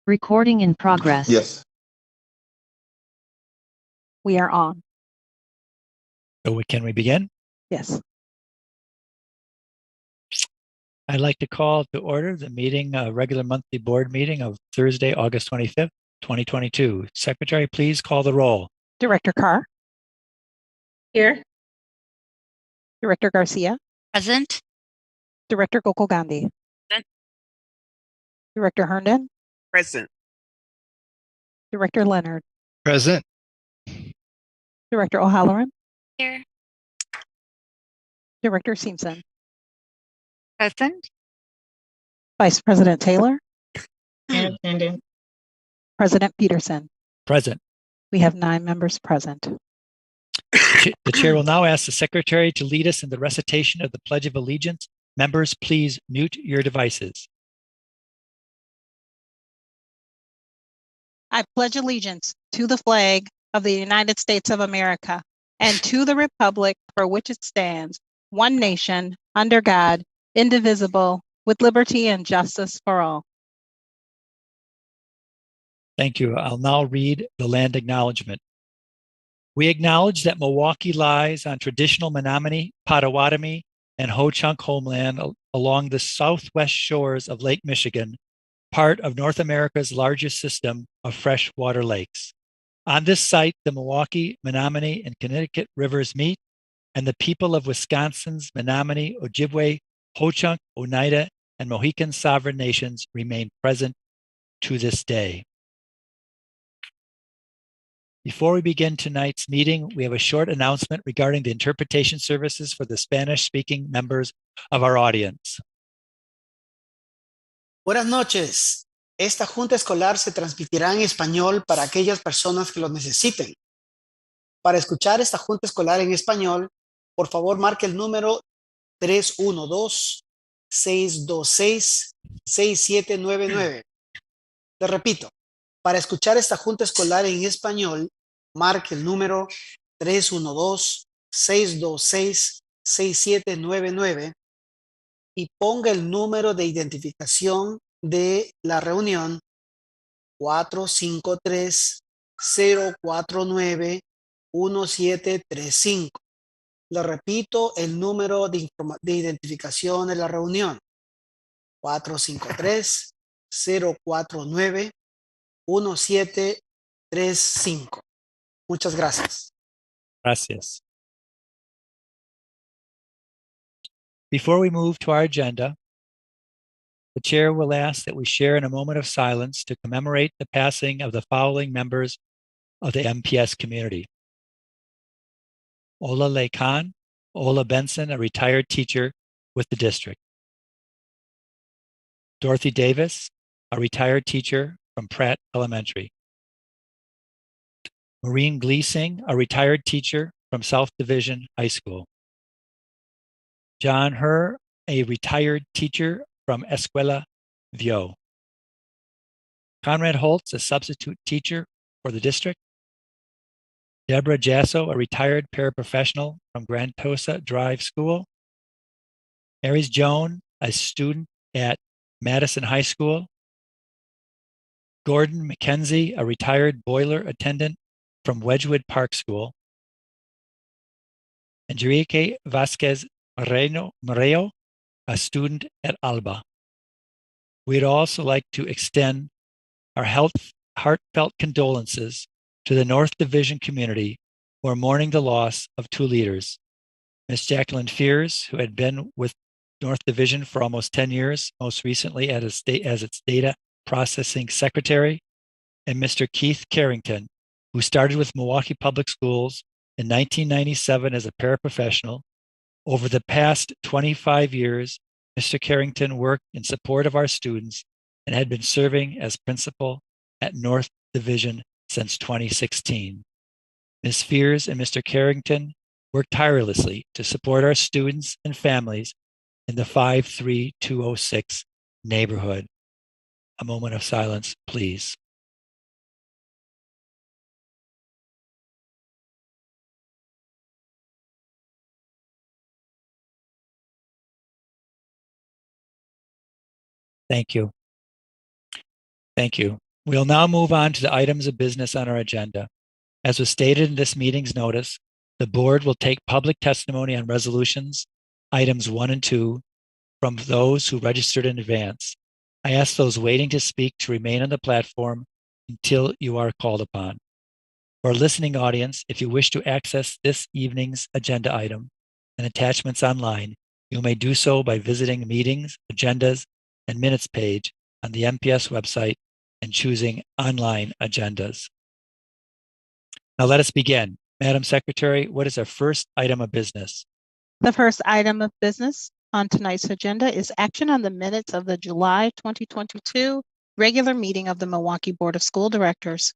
Recording in progress. Yes. We are on. So can we begin? Yes. I'd like to call to order the meeting, regular monthly board meeting of Thursday, August 25th, 2022. Secretary, please call the roll. Director Carr, Here. Director Garcia, Present. Director Gokul Gandhi, Present. Director Herndon, Present. Director Leonard, Present. Director O'Halloran, Here. Director Simpson, Present. Vice President Taylor, In attendance. President Peterson. Present. We have 9 members present. The chair will now ask the secretary to lead us in the recitation of the Pledge of Allegiance. Members, please mute your devices. I pledge allegiance to the flag of the United States of America and to the republic for which it stands, one nation, under God, indivisible, with liberty and justice for all. Thank you. I'll now read the land acknowledgement. We acknowledge that Milwaukee lies on traditional Menominee, Potawatomi, and Ho-Chunk homeland along the southwest shores of Lake Michigan, part of North America's largest system of freshwater lakes. On this site, the Milwaukee, Menominee, and Connecticut rivers meet, and the people of Wisconsin's Menominee, Ojibwe, Ho-Chunk, Oneida, and Mohican sovereign nations remain present to this day. Before we begin tonight's meeting, we have a short announcement regarding the interpretation services for the Spanish-speaking members of our audience. Buenas noches. Esta junta escolar se transmitirá en español para aquellas personas que lo necesiten. Para escuchar esta junta escolar en español, por favor marque el número 312-626-6799. Le repito, para escuchar esta junta escolar en español, marque el número 312-626-6799 y ponga el número de identificación de la reunión 453-049-1735. Le repito el número de identificación de la reunión 453-049-1735. Muchas gracias. Gracias. Before we move to our agenda, the chair will ask that we share in a moment of silence to commemorate the passing of the following members of the MPS community. Ola Le Khan, Ola Benson, a retired teacher with the district. Dorothy Davis, a retired teacher from Pratt Elementary. Maureen Gleesing, a retired teacher from South Division High School. John Herr, a retired teacher from Escuela Vio. Conrad Holtz, a substitute teacher for the district. Deborah Jasso, a retired paraprofessional from Grand Tosa Drive School. Aries Joan, a student at Madison High School. Gordon McKenzie, a retired boiler attendant from Wedgwood Park School. Enrique Vasquez Moreno, a student at Alba. We'd also like to extend our heartfelt condolences to the North Division community who are mourning the loss of 2 leaders, Ms. Jacqueline Fears, who had been with North Division for almost 10 years, most recently as its data processing secretary, and Mr. Keith Carrington, who started with Milwaukee Public Schools in 1997 as a paraprofessional. Over the past 25 years, Mr. Carrington worked in support of our students and had been serving as principal at North Division since 2016. Ms. Fears and Mr. Carrington worked tirelessly to support our students and families in the 53206 neighborhood. A moment of silence, please. Thank you. Thank you. We'll now move on to the items of business on our agenda. As was stated in this meeting's notice, the board will take public testimony on resolutions, items 1 and 2, from those who registered in advance. I ask those waiting to speak to remain on the platform until you are called upon. For our listening audience, if you wish to access this evening's agenda item and attachments online, you may do so by visiting Meetings, Agendas, and Minutes page on the MPS website and choosing Online Agendas. Now let us begin. Madam Secretary, what is our first item of business? The first item of business on tonight's agenda is action on the minutes of the July 2022 regular meeting of the Milwaukee Board of School Directors.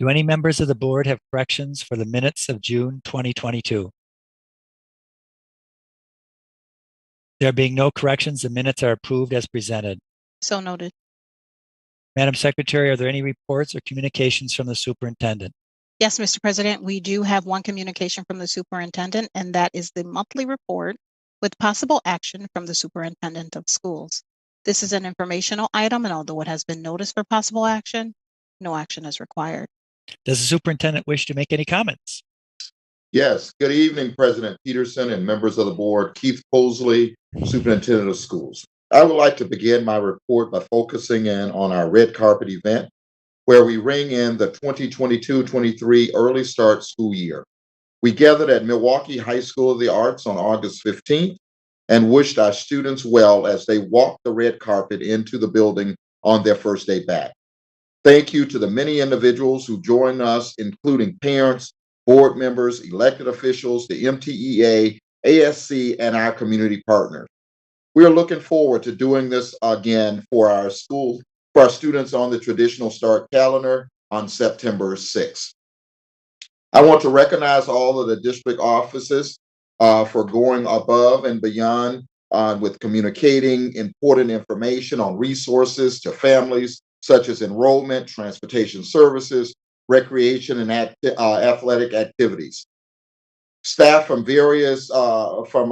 Do any members of the board have corrections for the minutes of June 2022? There being no corrections, the minutes are approved as presented. So noted. Madam Secretary, are there any reports or communications from the superintendent? Yes, Mr. President, we do have one communication from the superintendent, and that is the monthly report with possible action from the superintendent of schools. This is an informational item, and although it has been noticed for possible action, no action is required. Does the superintendent wish to make any comments? Yes. Good evening, President Peterson and members of the board. Keith Posley, Superintendent of Schools. I would like to begin my report by focusing in on our red carpet event, where we ring in the 2022-23 early start school year. We gathered at Milwaukee High School of the Arts on August 15th and wished our students well as they walked the red carpet into the building on their first day back. Thank you to the many individuals who joined us, including parents, board members, elected officials, the MTEA, ASC, and our community partners. We are looking forward to doing this again for our students on the traditional start calendar on September 6th. I want to recognize all of the district offices for going above and beyond with communicating important information on resources to families, such as enrollment, transportation services, recreation, and athletic activities. Staff from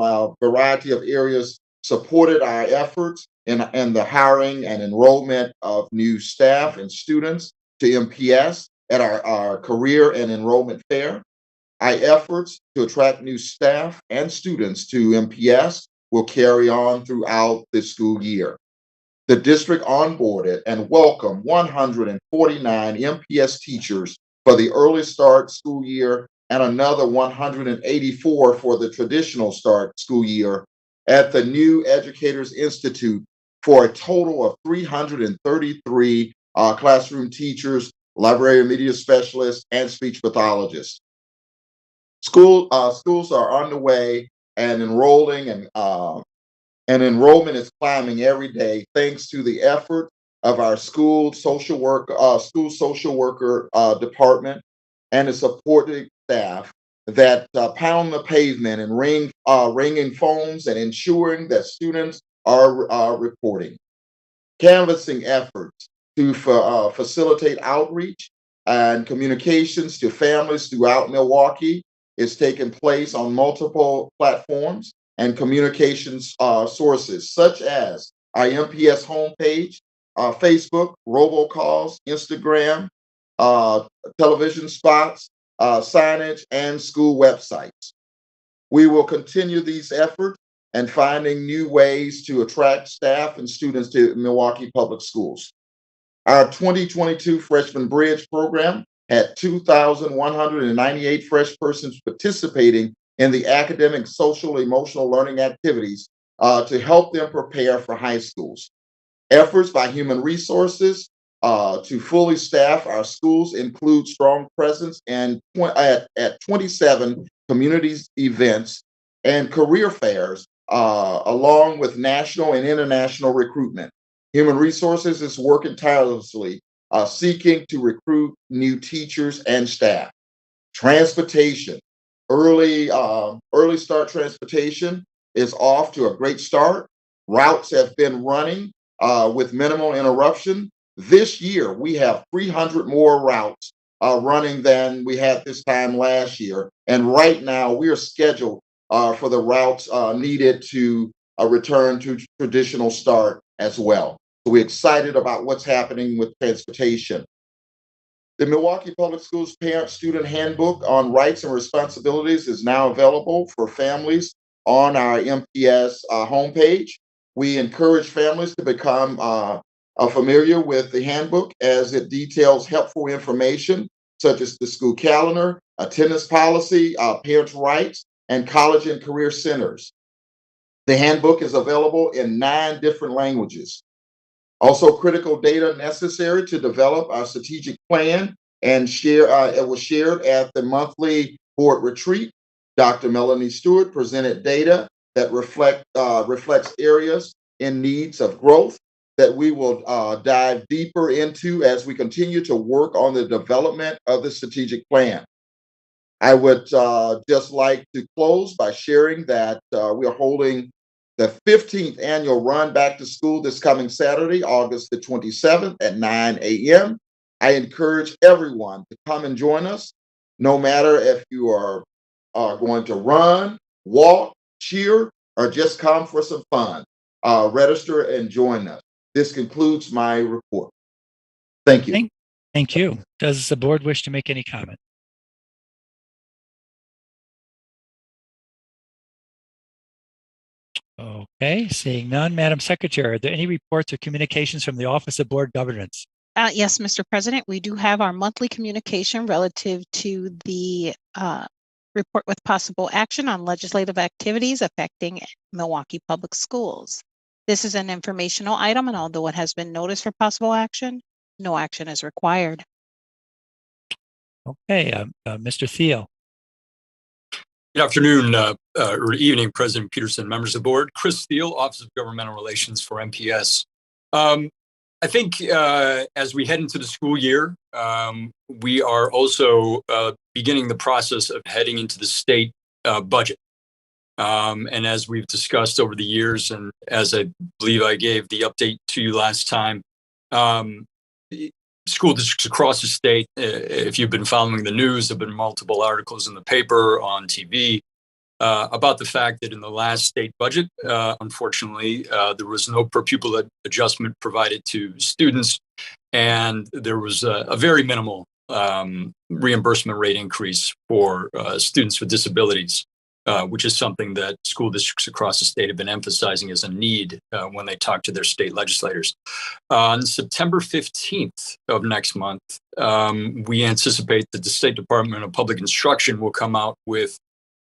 a variety of areas supported our efforts in the hiring and enrollment of new staff and students to MPS at our career and enrollment fair. Our efforts to attract new staff and students to MPS will carry on throughout the school year. The district onboarded and welcomed 149 MPS teachers for the early start school year and another 184 for the traditional start school year at the new Educators Institute for a total of 333 classroom teachers, library and media specialists, and speech pathologists. Schools are underway and enrolling, and enrollment is climbing every day thanks to the effort of our school social worker department and the supporting staff that pound the pavement and ringing phones and ensuring that students are reporting. Canvassing efforts to facilitate outreach and communications to families throughout Milwaukee is taking place on multiple platforms and communications sources such as our MPS homepage, Facebook, robocalls, Instagram, television spots, signage, and school websites. We will continue these efforts and finding new ways to attract staff and students to Milwaukee Public Schools. Our 2022 Freshman Bridge program had 2,198 fresh persons participating in the academic, social, emotional learning activities to help them prepare for high schools. Efforts by human resources to fully staff our schools include strong presence at 27 community events and career fairs, along with national and international recruitment. Human Resources is working tirelessly, seeking to recruit new teachers and staff. Transportation, early start transportation is off to a great start. Routes have been running with minimal interruption. This year, we have 300 more routes running than we had this time last year. And right now, we are scheduled for the routes needed to return to traditional start as well. So we're excited about what's happening with transportation. The Milwaukee Public Schools Parent-Student Handbook on Rights and Responsibilities is now available for families on our MPS homepage. We encourage families to become familiar with the handbook as it details helpful information such as the school calendar, attendance policy, parents' rights, and college and career centers. The handbook is available in 9 different languages. Also, critical data necessary to develop our strategic plan and share. It was shared at the monthly board retreat. Dr. Melanie Stewart presented data that reflects areas in needs of growth that we will dive deeper into as we continue to work on the development of the strategic plan. I would just like to close by sharing that we are holding the 15th annual Run Back to School this coming Saturday, August the 27th at 9 a.m. I encourage everyone to come and join us, no matter if you are going to run, walk, cheer, or just come for some fun. Register and join us. This concludes my report. Thank you. Thank you. Does the board wish to make any comment? Okay, seeing none. Madam Secretary, are there any reports or communications from the Office of Board Governance? Yes, Mr. President, we do have our monthly communication relative to the report with possible action on legislative activities affecting Milwaukee Public Schools. This is an informational item, and although it has been noticed for possible action, no action is required. Okay, Mr. Thiel. Good afternoon, or evening, President Peterson, members of the board. Chris Thiel, Office of Governmental Relations for MPS. I think as we head into the school year, we are also beginning the process of heading into the state budget. And as we've discussed over the years, and as I believe I gave the update to you last time, school districts across the state, if you've been following the news, there have been multiple articles in the paper, on TV, about the fact that in the last state budget, unfortunately, there was no per pupil adjustment provided to students, and there was a very minimal reimbursement rate increase for students with disabilities, which is something that school districts across the state have been emphasizing as a need when they talk to their state legislators. On September 15th of next month, we anticipate that the State Department of Public Instruction will come out with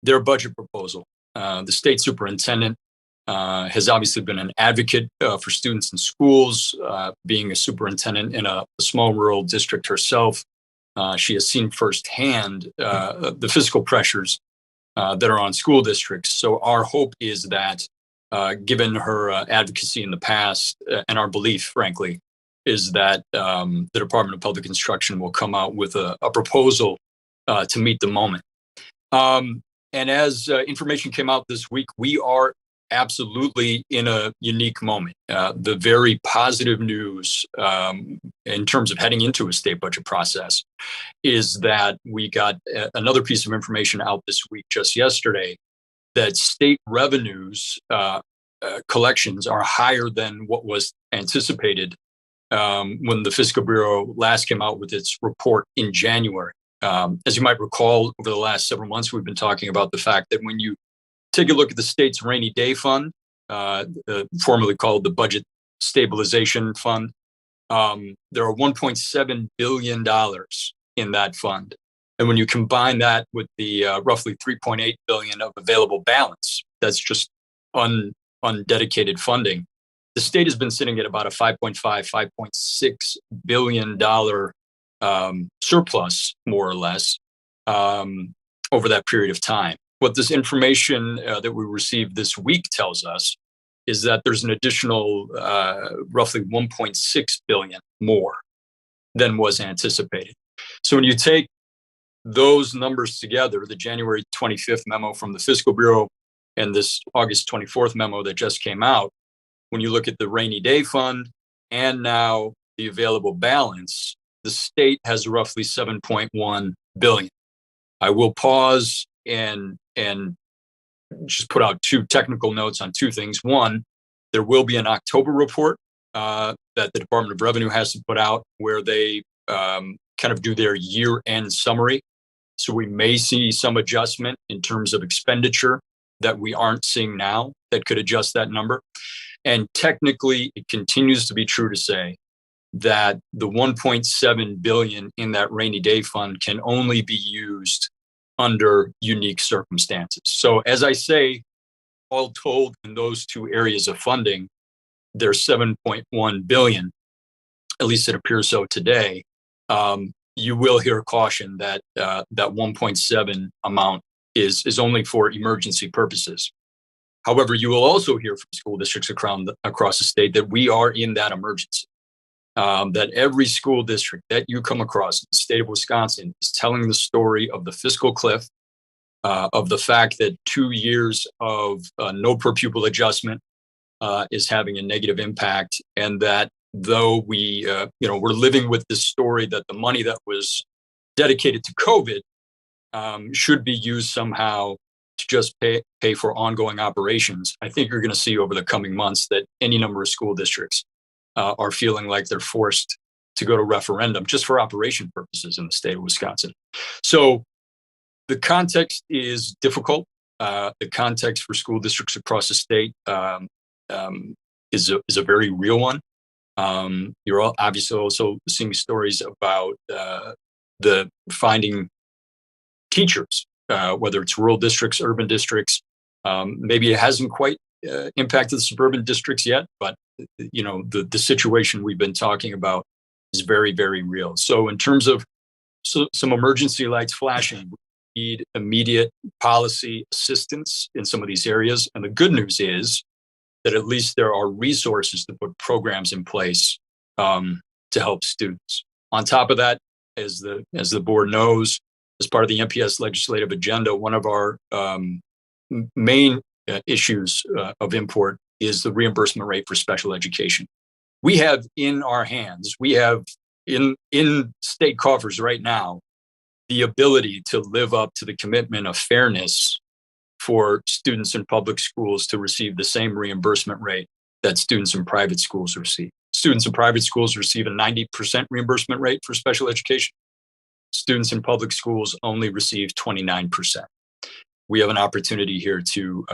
their budget proposal. The state superintendent has obviously been an advocate for students in schools, being a superintendent in a small rural district herself. She has seen firsthand the fiscal pressures that are on school districts. So our hope is that, given her advocacy in the past, and our belief, frankly, is that the Department of Public Instruction will come out with a proposal to meet the moment. And as information came out this week, we are absolutely in a unique moment. The very positive news in terms of heading into a state budget process is that we got another piece of information out this week, just yesterday, that state revenues collections are higher than what was anticipated when the Fiscal Bureau last came out with its report in January. As you might recall, over the last several months, we've been talking about the fact that when you take a look at the state's rainy day fund, formerly called the Budget Stabilization Fund, there are $1.7 billion in that fund. And when you combine that with the roughly $3.8 billion of available balance, that's just undedicated funding, the state has been sitting at about a $5.6 billion surplus, more or less, over that period of time. What this information that we received this week tells us is that there's an additional roughly 1.6 billion more than was anticipated. So when you take those numbers together, the January 25th memo from the Fiscal Bureau and this August 24th memo that just came out, when you look at the rainy day fund and now the available balance, the state has roughly 7.1 billion. I will pause and just put out two technical notes on two things. One, there will be an October report that the Department of Revenue has to put out where they kind of do their year-end summary. So we may see some adjustment in terms of expenditure that we aren't seeing now that could adjust that number. And technically, it continues to be true to say that the 1.7 billion in that rainy day fund can only be used under unique circumstances. So as I say, all told, in those two areas of funding, there's 7.1 billion, at least it appears so today. You will hear caution that that 1.7 amount is only for emergency purposes. However, you will also hear from school districts across the state that we are in that emergency. That every school district that you come across in the state of Wisconsin is telling the story of the fiscal cliff, of the fact that 2 years of no per pupil adjustment is having a negative impact, and that though we're living with this story that the money that was dedicated to COVID should be used somehow to just pay for ongoing operations. I think you're going to see over the coming months that any number of school districts are feeling like they're forced to go to referendum just for operation purposes in the state of Wisconsin. So the context is difficult. The context for school districts across the state is a very real one. You're obviously also seeing stories about the finding teachers, whether it's rural districts, urban districts. Maybe it hasn't quite impacted the suburban districts yet, but the situation we've been talking about is very, very real. So in terms of some emergency lights flashing, we need immediate policy assistance in some of these areas. And the good news is that at least there are resources to put programs in place to help students. On top of that, as the board knows, as part of the MPS legislative agenda, one of our main issues of import is the reimbursement rate for special education. We have in our hands, we have in state coffers right now, the ability to live up to the commitment of fairness for students in public schools to receive the same reimbursement rate that students in private schools receive. Students in private schools receive a 90% reimbursement rate for special education. Students in public schools only receive 29%. We have an opportunity here to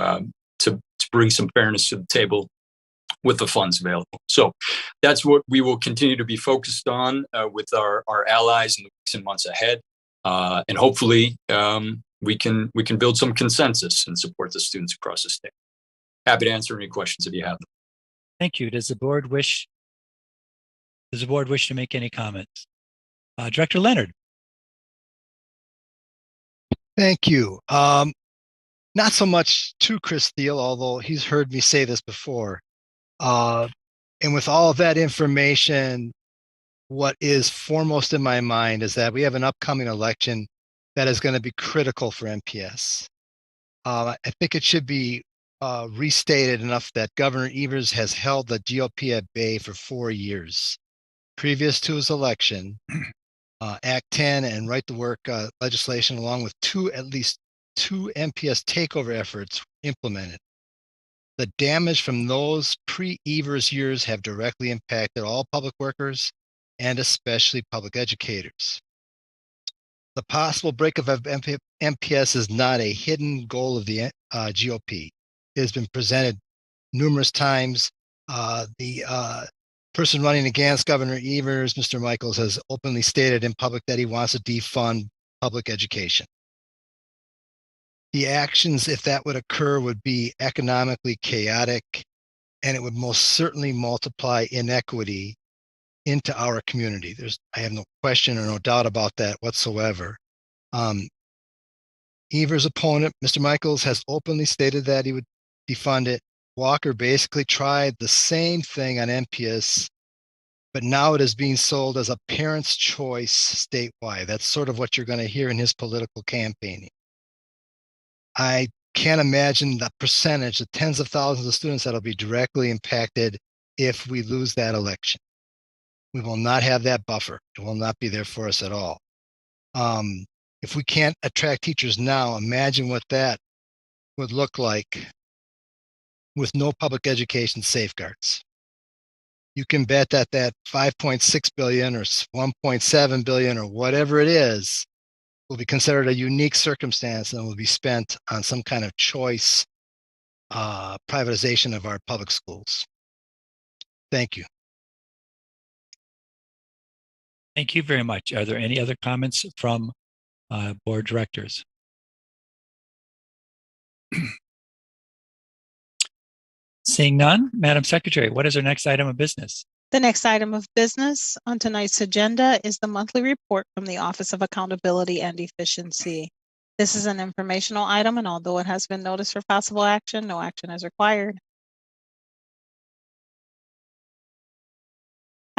bring some fairness to the table with the funds available. So that's what we will continue to be focused on with our allies in the weeks and months ahead. And hopefully we can build some consensus and support the students across the state. Happy to answer any questions if you have them. Thank you. Does the board wish to make any comments? Director Leonard. Thank you. Not so much to Chris Thiel, although he's heard me say this before. And with all of that information, what is foremost in my mind is that we have an upcoming election that is going to be critical for MPS. I think it should be restated enough that Governor Evers has held the GOP at bay for 4 years. Previous to his election, Act 10 and Right to Work legislation, along with at least two MPS takeover efforts implemented. The damage from those pre-Evers years have directly impacted all public workers and especially public educators. The possible breakup of MPS is not a hidden goal of the GOP. It has been presented numerous times. The person running against Governor Evers, Mr. Michaels, has openly stated in public that he wants to defund public education. The actions, if that would occur, would be economically chaotic, and it would most certainly multiply inequity into our community. I have no question or no doubt about that whatsoever. Evers' opponent, Mr. Michaels, has openly stated that he would defund it. Walker basically tried the same thing on MPS, but now it is being sold as a parent's choice statewide. That's sort of what you're going to hear in his political campaigning. I can't imagine the percentage, the tens of thousands of students that will be directly impacted if we lose that election. We will not have that buffer. It will not be there for us at all. If we can't attract teachers now, imagine what that would look like with no public education safeguards. you can bet that that 5.6 billion or 1.7 billion or whatever it is will be considered a unique circumstance and will be spent on some kind of choice privatization of our public schools. Thank you. Thank you very much. Are there any other comments from board directors? Seeing none, Madam Secretary, what is our next item of business? The next item of business on tonight's agenda is the monthly report from the Office of Accountability and Efficiency. This is an informational item, and although it has been noticed for possible action, no action is required.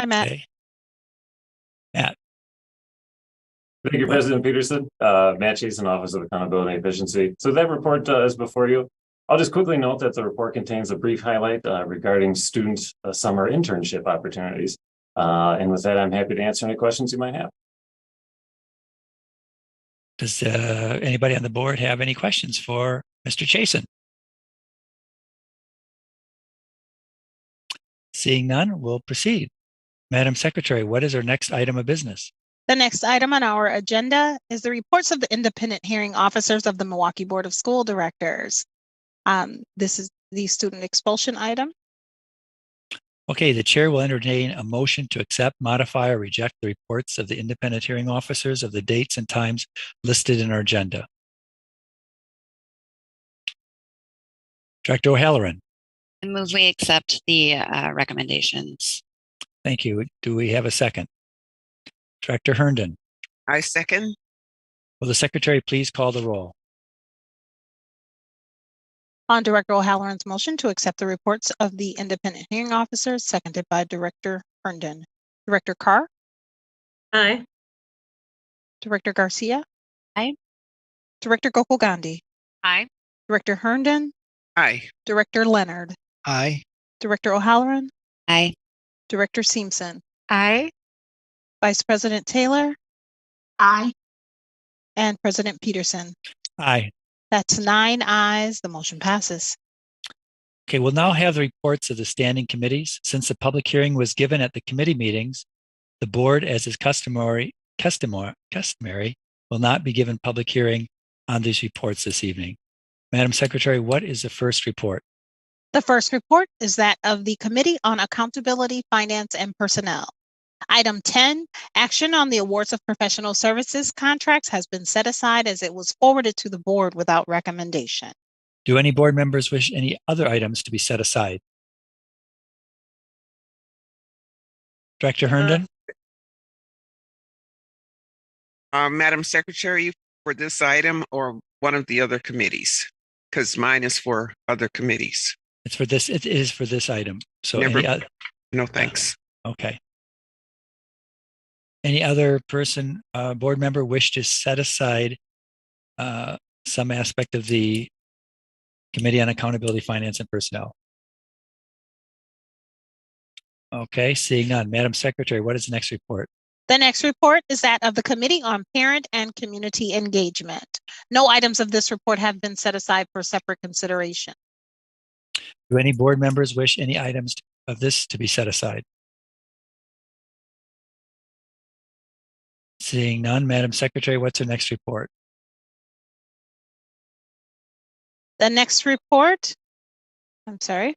Hi, Matt. Okay. Matt, Thank you, President Peterson. Matt Chasen, Office of Accountability and Efficiency. So that report is before you. I'll just quickly note that the report contains a brief highlight regarding student summer internship opportunities. And with that, I'm happy to answer any questions you might have. does anybody on the board have any questions for Mr. Chasen? Seeing none, we'll proceed. Madam Secretary, what is our next item of business? The next item on our agenda is the reports of the independent hearing officers of the Milwaukee Board of School Directors. This is the student expulsion item. Okay, the chair will entertain a motion to accept, modify, or reject the reports of the independent hearing officers of the dates and times listed in our agenda. Director O'Halloran. I move we accept the recommendations. Thank you. Do we have a second? Director Herndon. I second. Will the secretary please call the roll? On Director O'Halloran's motion to accept the reports of the independent hearing officers, seconded by Director Herndon. Director Carr? Aye. Director Garcia? Aye. Director Gokul Gandhi? Aye. Director Herndon? Aye. Director Leonard? Aye. Director O'Halloran? Aye. Director Simpson? Aye. Vice President Taylor? Aye. And President Peterson? Aye. That's 9 ayes. The motion passes. Okay, we'll now have the reports of the standing committees. Since the public hearing was given at the committee meetings, the board, as is customary, will not be given public hearing on these reports this evening. Madam Secretary, what is the first report? The first report is that of the Committee on Accountability, Finance, and Personnel. Item 10, action on the awards of professional services contracts has been set aside as it was forwarded to the board without recommendation. Do any board members wish any other items to be set aside? Director Herndon? Madam Secretary, for this item or one of the other committees? Because mine is for other committees. It's for this. It is for this item. So Never- any other? No, thanks. Okay. Any other person, board member, wish to set aside some aspect of the Committee on Accountability, Finance, and Personnel? Okay, seeing none. Madam Secretary, what is the next report? The next report is that of the Committee on Parent and Community Engagement. No items of this report have been set aside for separate consideration. Do any board members wish any items of this to be set aside? Seeing none, Madam Secretary, what's the next report? The next report, I'm sorry.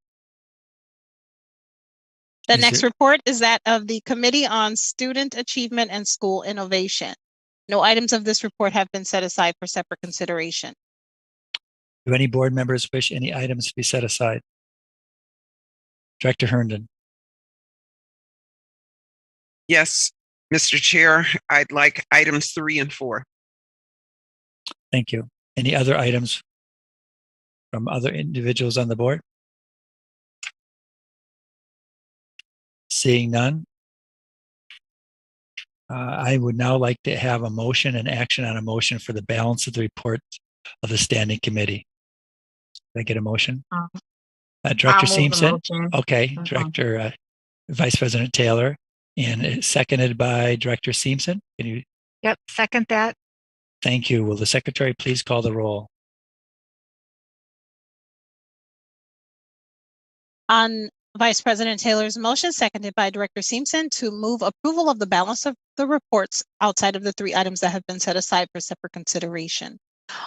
The Is next there- report is that of the Committee on Student Achievement and School Innovation. No items of this report have been set aside for separate consideration. Do any board members wish any items to be set aside? Director Herndon. Yes, Mr. Chair, I'd like items 3 and 4. Thank you. Any other items from other individuals on the board? Seeing none, I would now like to have a motion and action on a motion for the balance of the report of the standing committee. Did I get a motion? Director Simpson? Okay, Director Vice President Taylor, and seconded by Director Simpson. Can you? Yep, second that. Thank you. Will the secretary please call the roll? On Vice President Taylor's motion, seconded by Director Simpson, to move approval of the balance of the reports outside of the 3 items that have been set aside for separate consideration.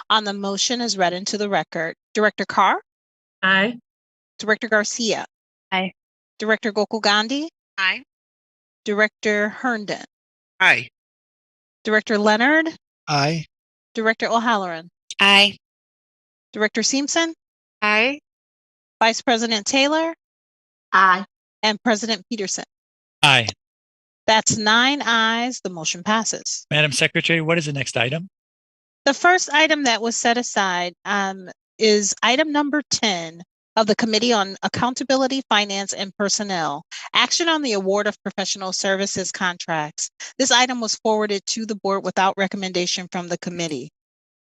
On the motion is read into the record. Director Carr? Aye. Director Garcia? Aye. Director Gokul Gandhi? Aye. Director Herndon? Aye. Director Leonard? Aye. Director O'Halloran? Aye. Director Simpson? Aye. Vice President Taylor? Aye. And President Peterson? Aye. That's 9 ayes. The motion passes. Madam Secretary, what is the next item? The first item that was set aside is item number 10 of the Committee on Accountability, Finance, and Personnel, action on the award of professional services contracts. This item was forwarded to the board without recommendation from the committee.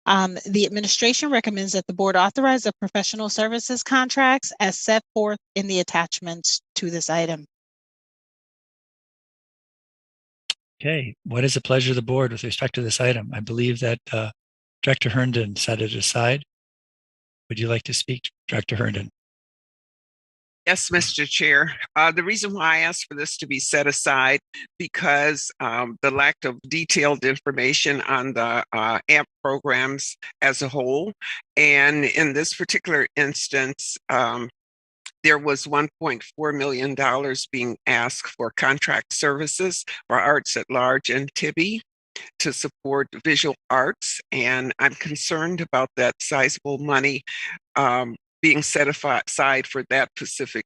The administration recommends that the board authorize the professional services contracts as set forth in the attachments to this item. Okay, what is the pleasure of the board with respect to this item? I believe that Director Herndon set it aside. Would you like to speak, Director Herndon? Yes, Mr. Chair. The reason why I asked for this to be set aside because the lack of detailed information on the AMP programs as a whole. And in this particular instance, there was $1.4 million being asked for contract services for Arts at Large and TIBI to support visual arts. And I'm concerned about that sizable money being set aside for that specific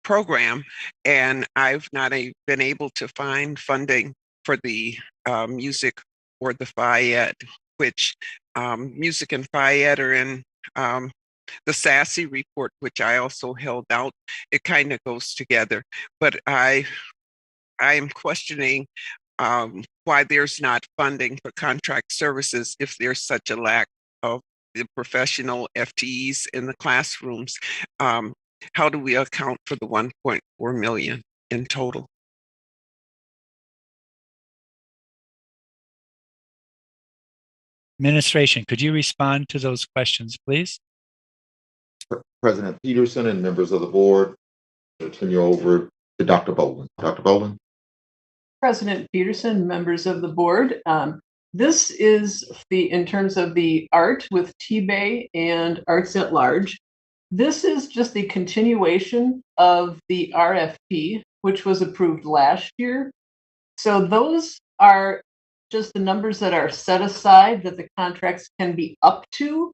program. And I've not been able to find funding for the music or the FIED, which music and FIED are in the SASE report, which I also held out. It kind of goes together, but I am questioning why there's not funding for contract services if there's such a lack of the professional FTEs in the classrooms. How do we account for the 1.4 million in total? Administration, could you respond to those questions, please? President Peterson and members of the board, I'll turn you over to Dr. Boland. Dr. Boland. President Peterson, members of the board. This is in terms of the art with T-Bay and Arts at Large. This is just the continuation of the RFP, which was approved last year. So those are just the numbers that are set aside that the contracts can be up to.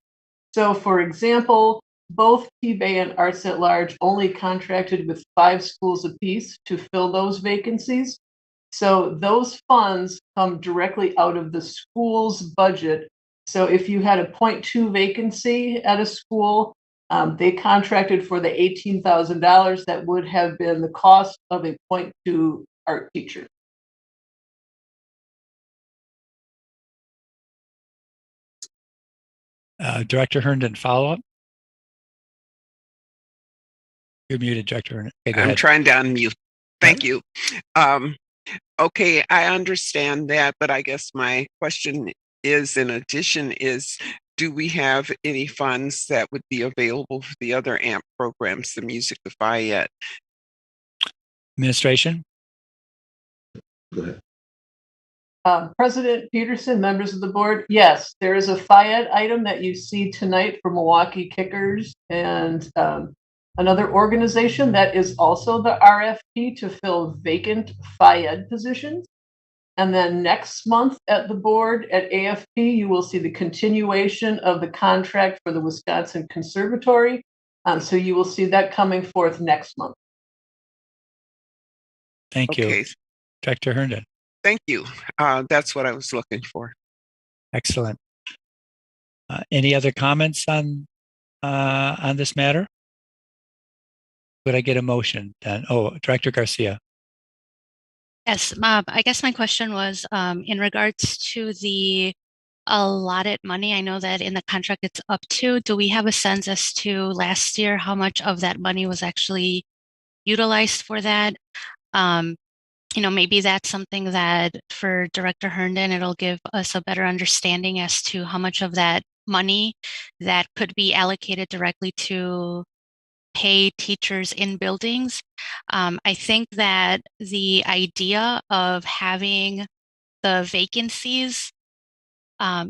So for example, both T-Bay and Arts at Large only contracted with 5 schools apiece to fill those vacancies. So those funds come directly out of the school's budget. So if you had a 0.2 vacancy at a school, they contracted for the $18,000 that would have been the cost of a 0.2 art teacher. Director Herndon, follow up? You're muted, Director Herndon. Okay, I'm trying to unmute. Thank you. Okay, I understand that, but I guess my question is, in addition, is do we have any funds that would be available for the other AMP programs, the music, the FIED? Administration? Go ahead. President Peterson, members of the board, yes, there is a FIED item that you see tonight for Milwaukee Kickers and another organization that is also the RFP to fill vacant FIED positions. And then next month at the board at AFP, you will see the continuation of the contract for the Wisconsin Conservatory. So you will see that coming forth next month. Thank you. Director Herndon. Thank you. That's what I was looking for. Excellent. Any other comments on this matter? Would I get a motion then? Oh, Director Garcia. Yes, I guess my question was in regards to the allotted money. I know that in the contract it's up to. Do we have a sense as to last year how much of that money was actually utilized for that? Maybe that's something that for Director Herndon, it'll give us a better understanding as to how much of that money that could be allocated directly to pay teachers in buildings. I think that the idea of having the vacancies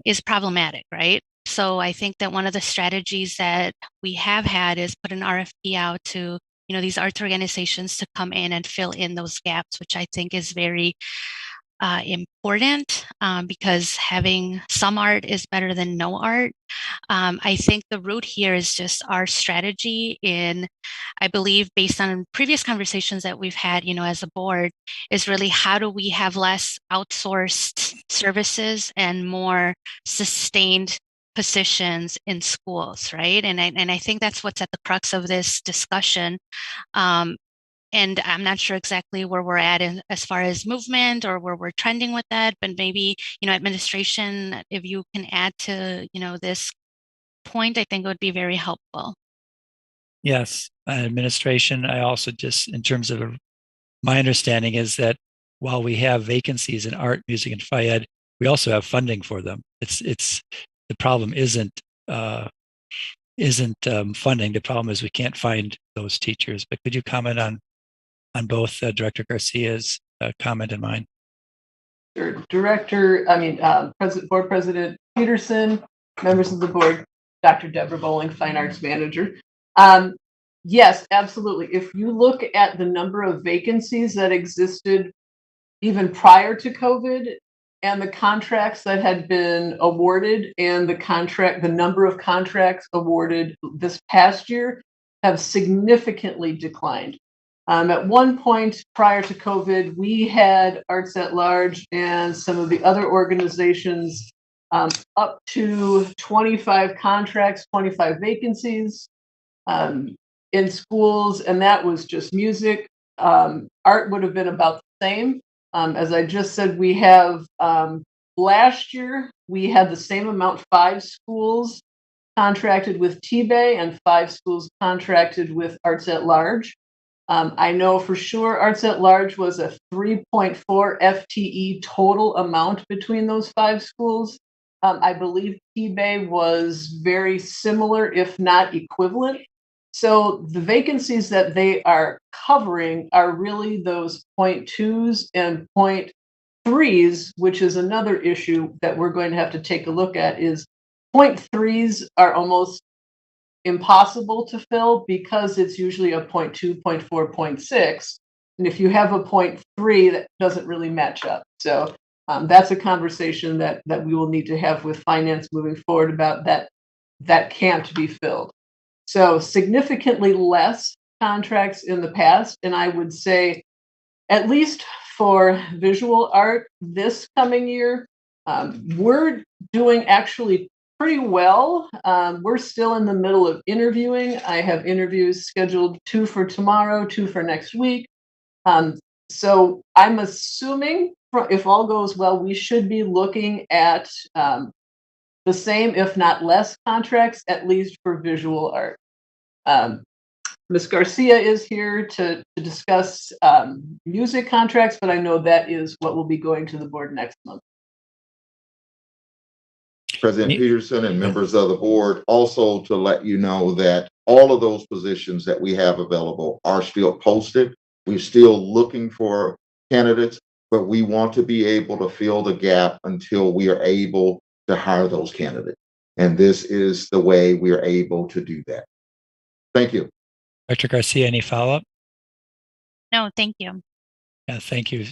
is problematic, right? So I think that one of the strategies that we have had is put an RFP out to, these arts organizations to come in and fill in those gaps, which I think is very important because having some art is better than no art. I think the root here is just our strategy I believe based on previous conversations that we've had, as a board, is really how do we have less outsourced services and more sustained positions in schools, right? And I think that's what's at the crux of this discussion. And I'm not sure exactly where we're at as far as movement or where we're trending with that, but maybe, administration, if you can add to, this point, I think it would be very helpful. Yes, administration. I also just, in terms of my understanding is that while we have vacancies in art, music, and phy ed, we also have funding for them. It's the problem isn't funding. The problem is we can't find those teachers. But could you comment on both Director Garcia's comment and mine? Sure. Board President Peterson, members of the board, Dr. Deborah Bowling, Fine Arts Manager. Yes, absolutely. If you look at the number of vacancies that existed even prior to COVID and the contracts that had been awarded and the number of contracts awarded this past year have significantly declined. At one point prior to COVID, we had Arts at Large and some of the other organizations up to 25 contracts, 25 vacancies in schools, and that was just music. Art would have been about the same. As I just said, we have last year, we had the same amount, 5 schools contracted with T-Bay and 5 schools contracted with Arts at Large. I know for sure Arts at Large was a 3.4 FTE total amount between those 5 schools. I believe T-Bay was very similar, if not equivalent. So the vacancies that they are covering are really those 0.2s and 0.3s, which is another issue that we're going to have to take a look at. Is 0.3s are almost impossible to fill because it's usually a 0.2, 0.4, 0.6. And if you have a 0.3, that doesn't really match up. So that's a conversation that we will need to have with finance moving forward about that can't be filled. So significantly less contracts in the past. And I would say, at least for visual art this coming year, we're doing actually pretty well. We're still in the middle of interviewing. I have interviews scheduled 2 for tomorrow, 2 for next week. So I'm assuming if all goes well, we should be looking at the same, if not less contracts, at least for visual art. Ms. Garcia is here to discuss music contracts, but I know that is what will be going to the board next month. President Peterson and members of the board, also to let you know that all of those positions that we have available are still posted. We're still looking for candidates, but we want to be able to fill the gap until we are able to hire those candidates. And this is the way we are able to do that. Thank you. Dr. Garcia, any follow-up? No, thank you. Yeah, thank you.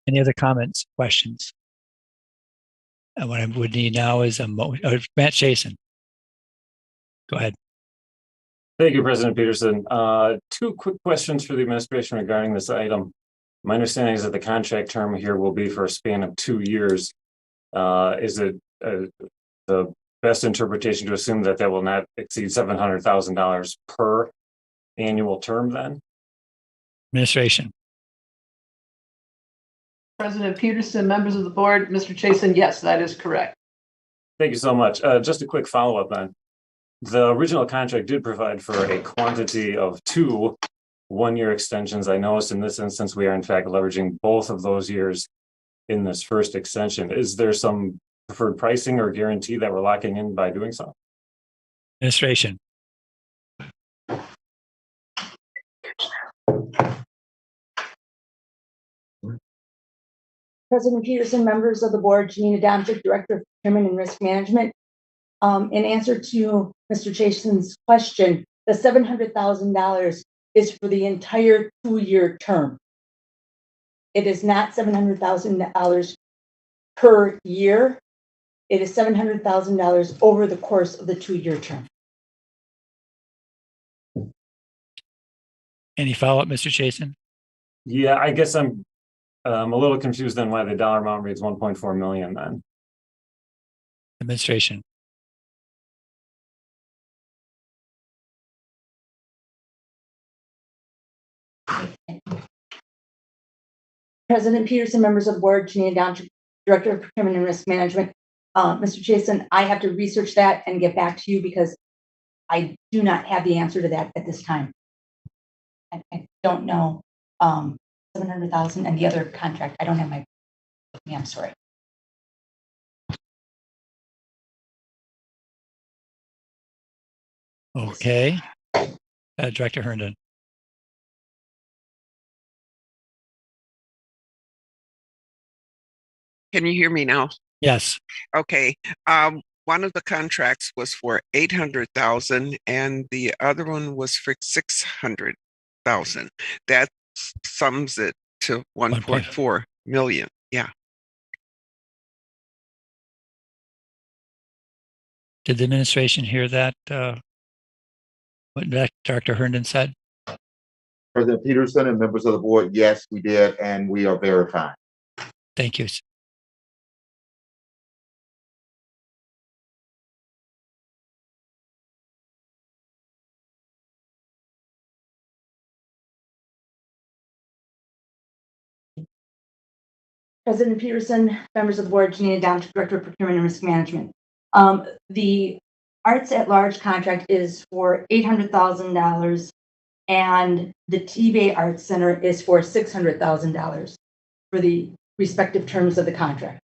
Any other comments, questions? And what I would need now is Matt Chasen. Go ahead. Thank you, President Peterson. 2 quick questions for the administration regarding this item. My understanding is that the contract term here will be for a span of 2 years. Is it the best interpretation to assume that will not exceed $700,000 per annual term then? Administration. President Peterson, members of the board, Mr. Chasen, yes, that is correct. Thank you so much. Just a quick follow-up then. The original contract did provide for a quantity of 2 one-year extensions. I noticed in this instance, we are in fact leveraging both of those years in this first extension. Is there some preferred pricing or guarantee that we're locking in by doing so? Administration. President Peterson, members of the board, Janina Domchik, Director of Procurement and Risk Management. In answer to Mr. Jason's question, the $700,000 is for the entire 2-year term. It is not $700,000 per year. It is $700,000 over the course of the 2-year term. Any follow-up, Mr. Jason? Yeah, I guess I'm a little confused on why the dollar amount reads 1.4 million then. Administration. President Peterson, members of the board, Janina Domchik, Director of Procurement and Risk Management. Mr. Jason, I have to research that and get back to you because I do not have the answer to that at this time. I don't know 700,000 and the other contract. I don't have I'm sorry. Okay. Director Herndon. Can you hear me now? Yes. Okay. One of the contracts was for 800,000 and the other one was for 600,000. That sums it to 1.4 million. Yeah. Did the administration hear that? What Dr. Herndon said? President Peterson and members of the board, yes, we did, and we are verifying. Thank you. President Peterson, members of the board, Janina Domchik, Director of Procurement and Risk Management. The Arts at Large contract is for $800,000 and the T-Bay Arts Center is for $600,000 for the respective terms of the contract.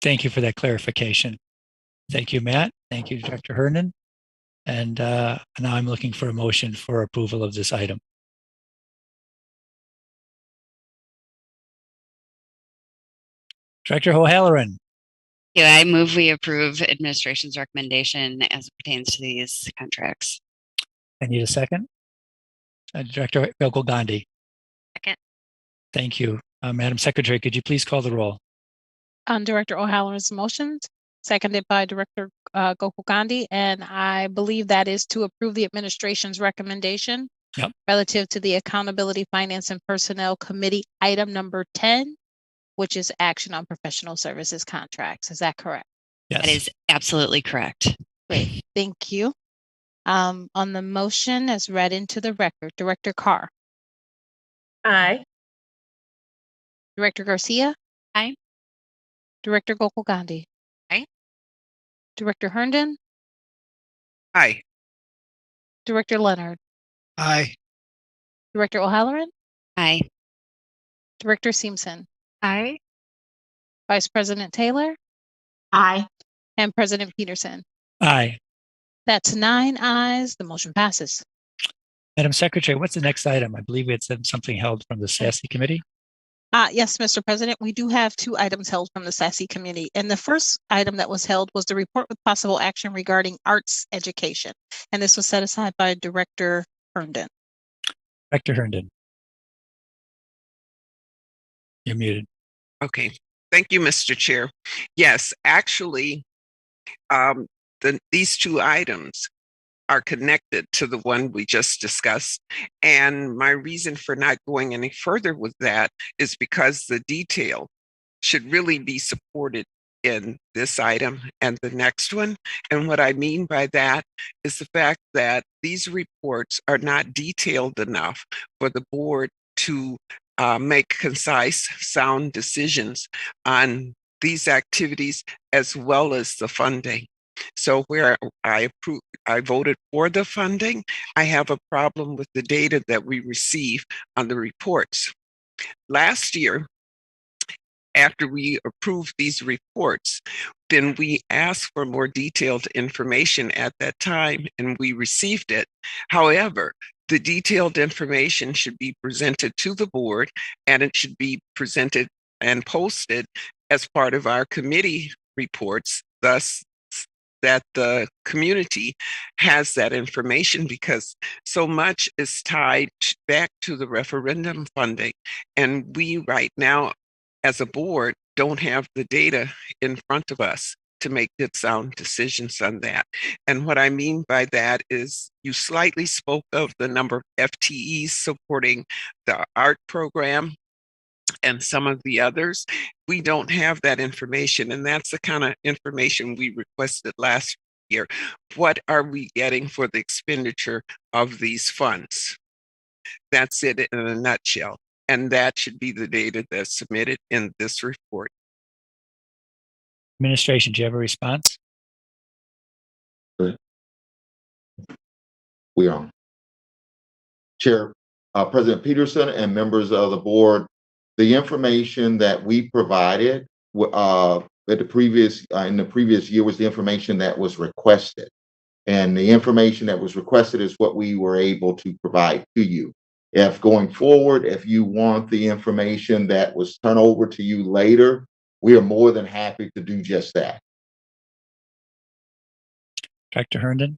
Thank you for that clarification. Thank you, Matt. Thank you, Dr. Herndon. And now I'm looking for a motion for approval of this item. Director O'Halloran. Yeah, I move we approve administration's recommendation as it pertains to these contracts. I need a second. Director Gandhi. Second. Thank you. Madam Secretary, could you please call the roll? On Director O'Halloran's motions, seconded by Director Gokul Gandhi, and I believe that is to approve the administration's recommendation relative to the Accountability, Finance, and Personnel Committee item number 10, which is action on professional services contracts. Is that correct? Yes. That is absolutely correct. Great, thank you. On the motion as read into the record, Director Carr. Aye. Director Garcia. Aye. Director Gokul Gandhi. Aye. Director Herndon. Aye. Director Leonard. Aye. Director O'Halloran. Aye. Director Simpson. Aye. Vice President Taylor. Aye. And President Peterson. Aye. That's 9 ayes. The motion passes. Madam Secretary, what's the next item? I believe we had said something held from the SASE committee. Yes, Mr. President, we do have 2 items held from the SASE committee. And the first item that was held was the report with possible action regarding arts education. And this was set aside by Director Herndon. Director Herndon. You're muted. Okay. Thank you, Mr. Chair. Yes, actually, these 2 items are connected to the one we just discussed. And my reason for not going any further with that is because the detail should really be supported in this item and the next one. And what I mean by that is the fact that these reports are not detailed enough for the board to make concise, sound decisions on these activities as well as the funding. So where I voted for the funding, I have a problem with the data that we receive on the reports. Last year, after we approved these reports, then we asked for more detailed information at that time and we received it. However, The detailed information should be presented to the board, and it should be presented and posted as part of our committee reports, thus that the community has that information, because so much is tied back to the referendum funding. And we right now, as a board, don't have the data in front of us to make good sound decisions on that. And what I mean by that is you slightly spoke of the number of FTEs supporting the art program and some of the others. We don't have that information, and that's the kind of information we requested last year. What are we getting for the expenditure of these funds? That's it in a nutshell. And that should be the data that's submitted in this report. Administration, do you have a response? We are. Chair, President Peterson and members of the board, the information that we provided at the previous in the previous year was the information that was requested. And the information that was requested is what we were able to provide to you. If going forward, if you want the information that was turned over to you later, we are more than happy to do just that. Director Herndon?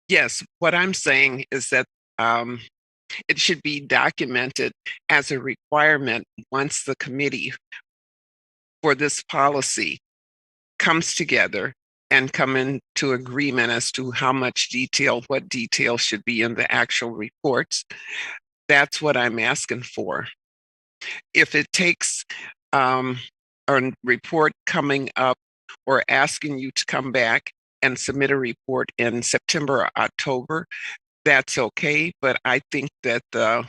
Yes, what I'm saying is that it should be documented as a requirement once the committee for this policy comes together and come into agreement as to how much detail, what detail should be in the actual reports. That's what I'm asking for. If it takes a report coming up or asking you to come back and submit a report in September or October, that's okay. But I think that the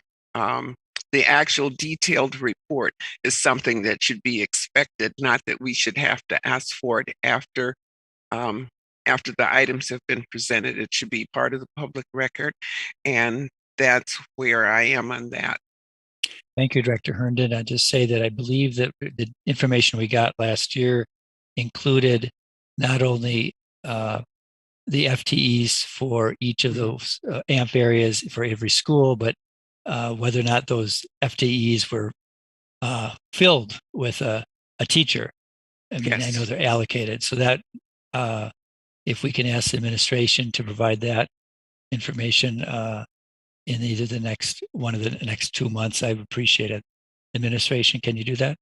actual detailed report is something that should be expected, not that we should have to ask for it after the items have been presented. It should be part of the public record, and that's where I am on that. Thank you, Director Herndon. I just say that I believe that the information we got last year included not only the FTEs for each of those AMP areas for every school, but whether or not those FTEs were filled with a teacher. I mean, Yes. I know they're allocated. So that if we can ask the administration to provide that information in either the next one of the next 2 months, I would appreciate it. Administration, can you do that?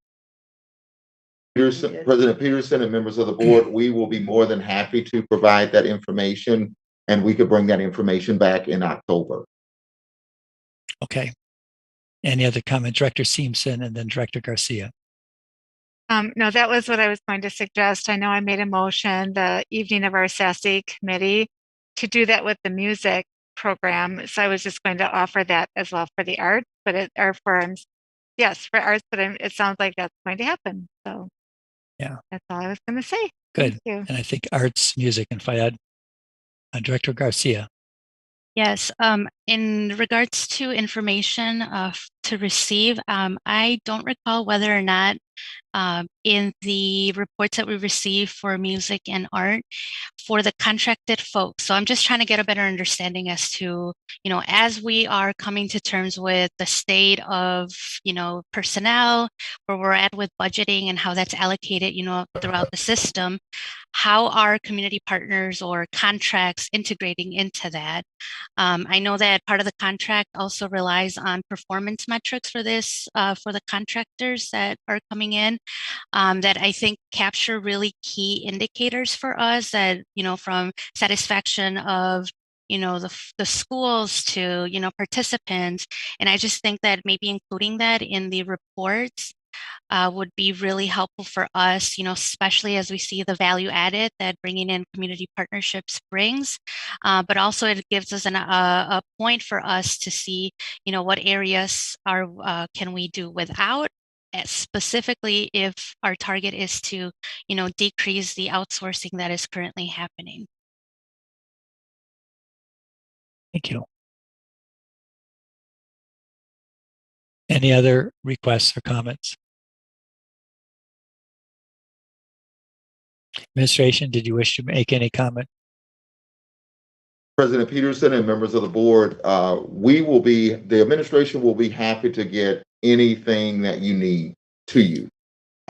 President Peterson and members of the board, we will be more than happy to provide that information, and we could bring that information back in October. Okay. Any other comment? Director Simpson and then Director Garcia. No, that was what I was going to suggest. I know I made a motion the evening of our SASE committee to do that with the music program. So I was just going to offer that as well for the art, but yes, for arts, but it sounds like that's going to happen. So yeah, that's all I was going to say. Good. Thank you. And I think arts, music, and FIAD. Director Garcia. Yes, in regards to information to receive, I don't recall whether or not in the reports that we receive for music and art for the contracted folks. So I'm just trying to get a better understanding as to, as we are coming to terms with the state of, personnel, where we're at with budgeting and how that's allocated, throughout the system, how are community partners or contracts integrating into that? I know that part of the contract also relies on performance metrics for this, for the contractors that are coming in, that I think capture really key indicators for us that, from satisfaction of, the schools to, participants. And I just think that maybe including that in the reports would be really helpful for us, especially as we see the value added that bringing in community partnerships brings. But also it gives us a point for us to see, what areas can we do without, specifically if our target is to, decrease the outsourcing that is currently happening. Thank you. Any other requests or comments? Administration, did you wish to make any comment? President Peterson and members of the board, the administration will be happy to get anything that you need to you.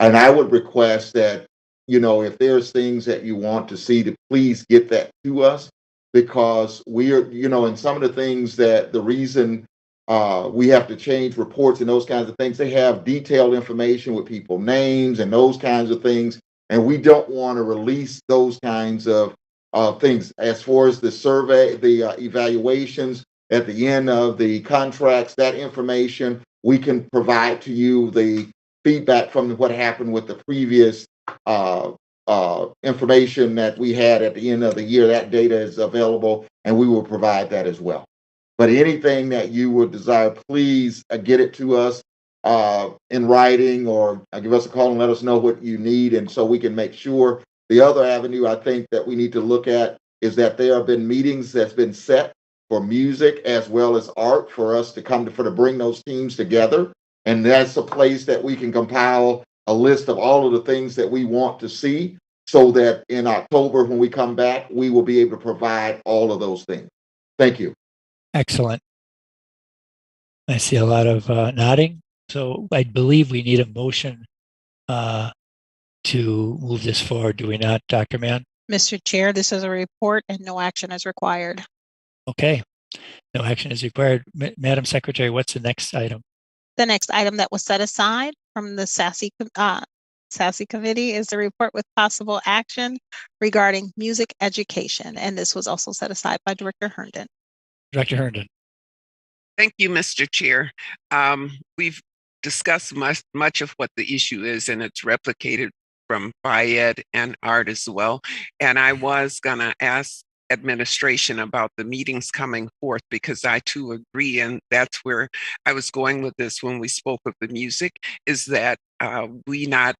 And I would request that, if there's things that you want to see, to please get that to us, because we are, and some of the things that the reason we have to change reports and those kinds of things, they have detailed information with people names and those kinds of things. And we don't want to release those kinds of things. As far as the survey, the evaluations at the end of the contracts, that information, we can provide to you the feedback from what happened with the previous information that we had at the end of the year. That data is available, and we will provide that as well. But anything that you would desire, please get it to us in writing, or give us a call and let us know what you need, and so we can make sure. The other avenue I think that we need to look at is that there have been meetings that's been set for music as well as art for us to come to bring those teams together. And that's a place that we can compile a list of all of the things that we want to see, so that in October, when we come back, we will be able to provide all of those things. Thank you. Excellent. I see a lot of nodding. So I believe we need a motion to move this forward. Do we not, Dr. Mann? Mr. Chair, this is a report and no action is required. Okay. No action is required. Madam Secretary, what's the next item? The next item that was set aside from the SASE committee is the report with possible action regarding music education. And this was also set aside by Director Herndon. Director Herndon. Thank you, Mr. Chair. We've discussed much of what the issue is, and it's replicated from BIED and ART as well. And I was gonna ask administration about the meetings coming forth, because I too agree, and that's where I was going with this when we spoke of the music, is that we not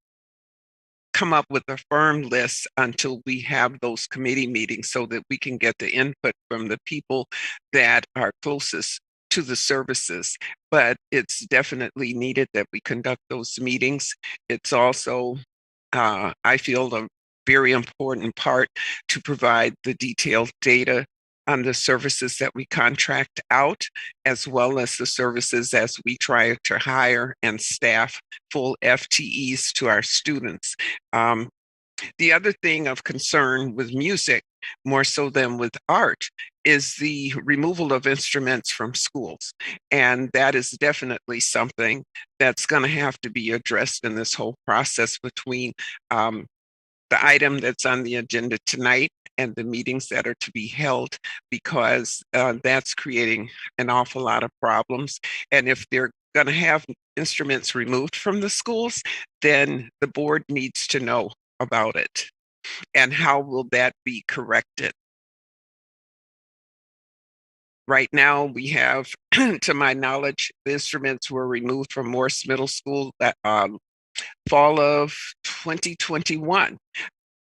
come up with a firm list until we have those committee meetings, so that we can get the input from the people that are closest to the services. But it's definitely needed that we conduct those meetings. It's also, I feel, a very important part to provide the detailed data on the services that we contract out, as well as the services as we try to hire and staff full FTEs to our students. The other thing of concern with music, more so than with art, is the removal of instruments from schools. And that is definitely something that's going to have to be addressed in this whole process between the item that's on the agenda tonight and the meetings that are to be held, because that's creating an awful lot of problems. And if they're going to have instruments removed from the schools, then the board needs to know about it. And how will that be corrected? Right now, we have, to my knowledge, the instruments were removed from Morse Middle School that fall of 2021.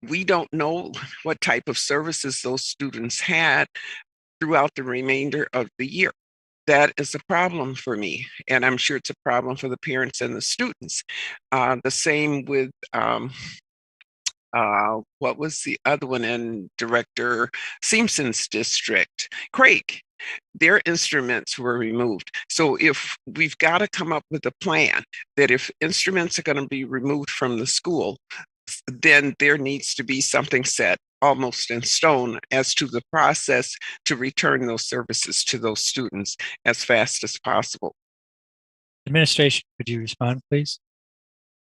We don't know what type of services those students had throughout the remainder of the year. That is a problem for me, and I'm sure it's a problem for the parents and the students. The same with what was the other one in Director Simpson's district? Craig. Their instruments were removed. So if we've got to come up with a plan that if instruments are going to be removed from the school, then there needs to be something set almost in stone as to the process to return those services to those students as fast as possible. Administration, could you respond, please?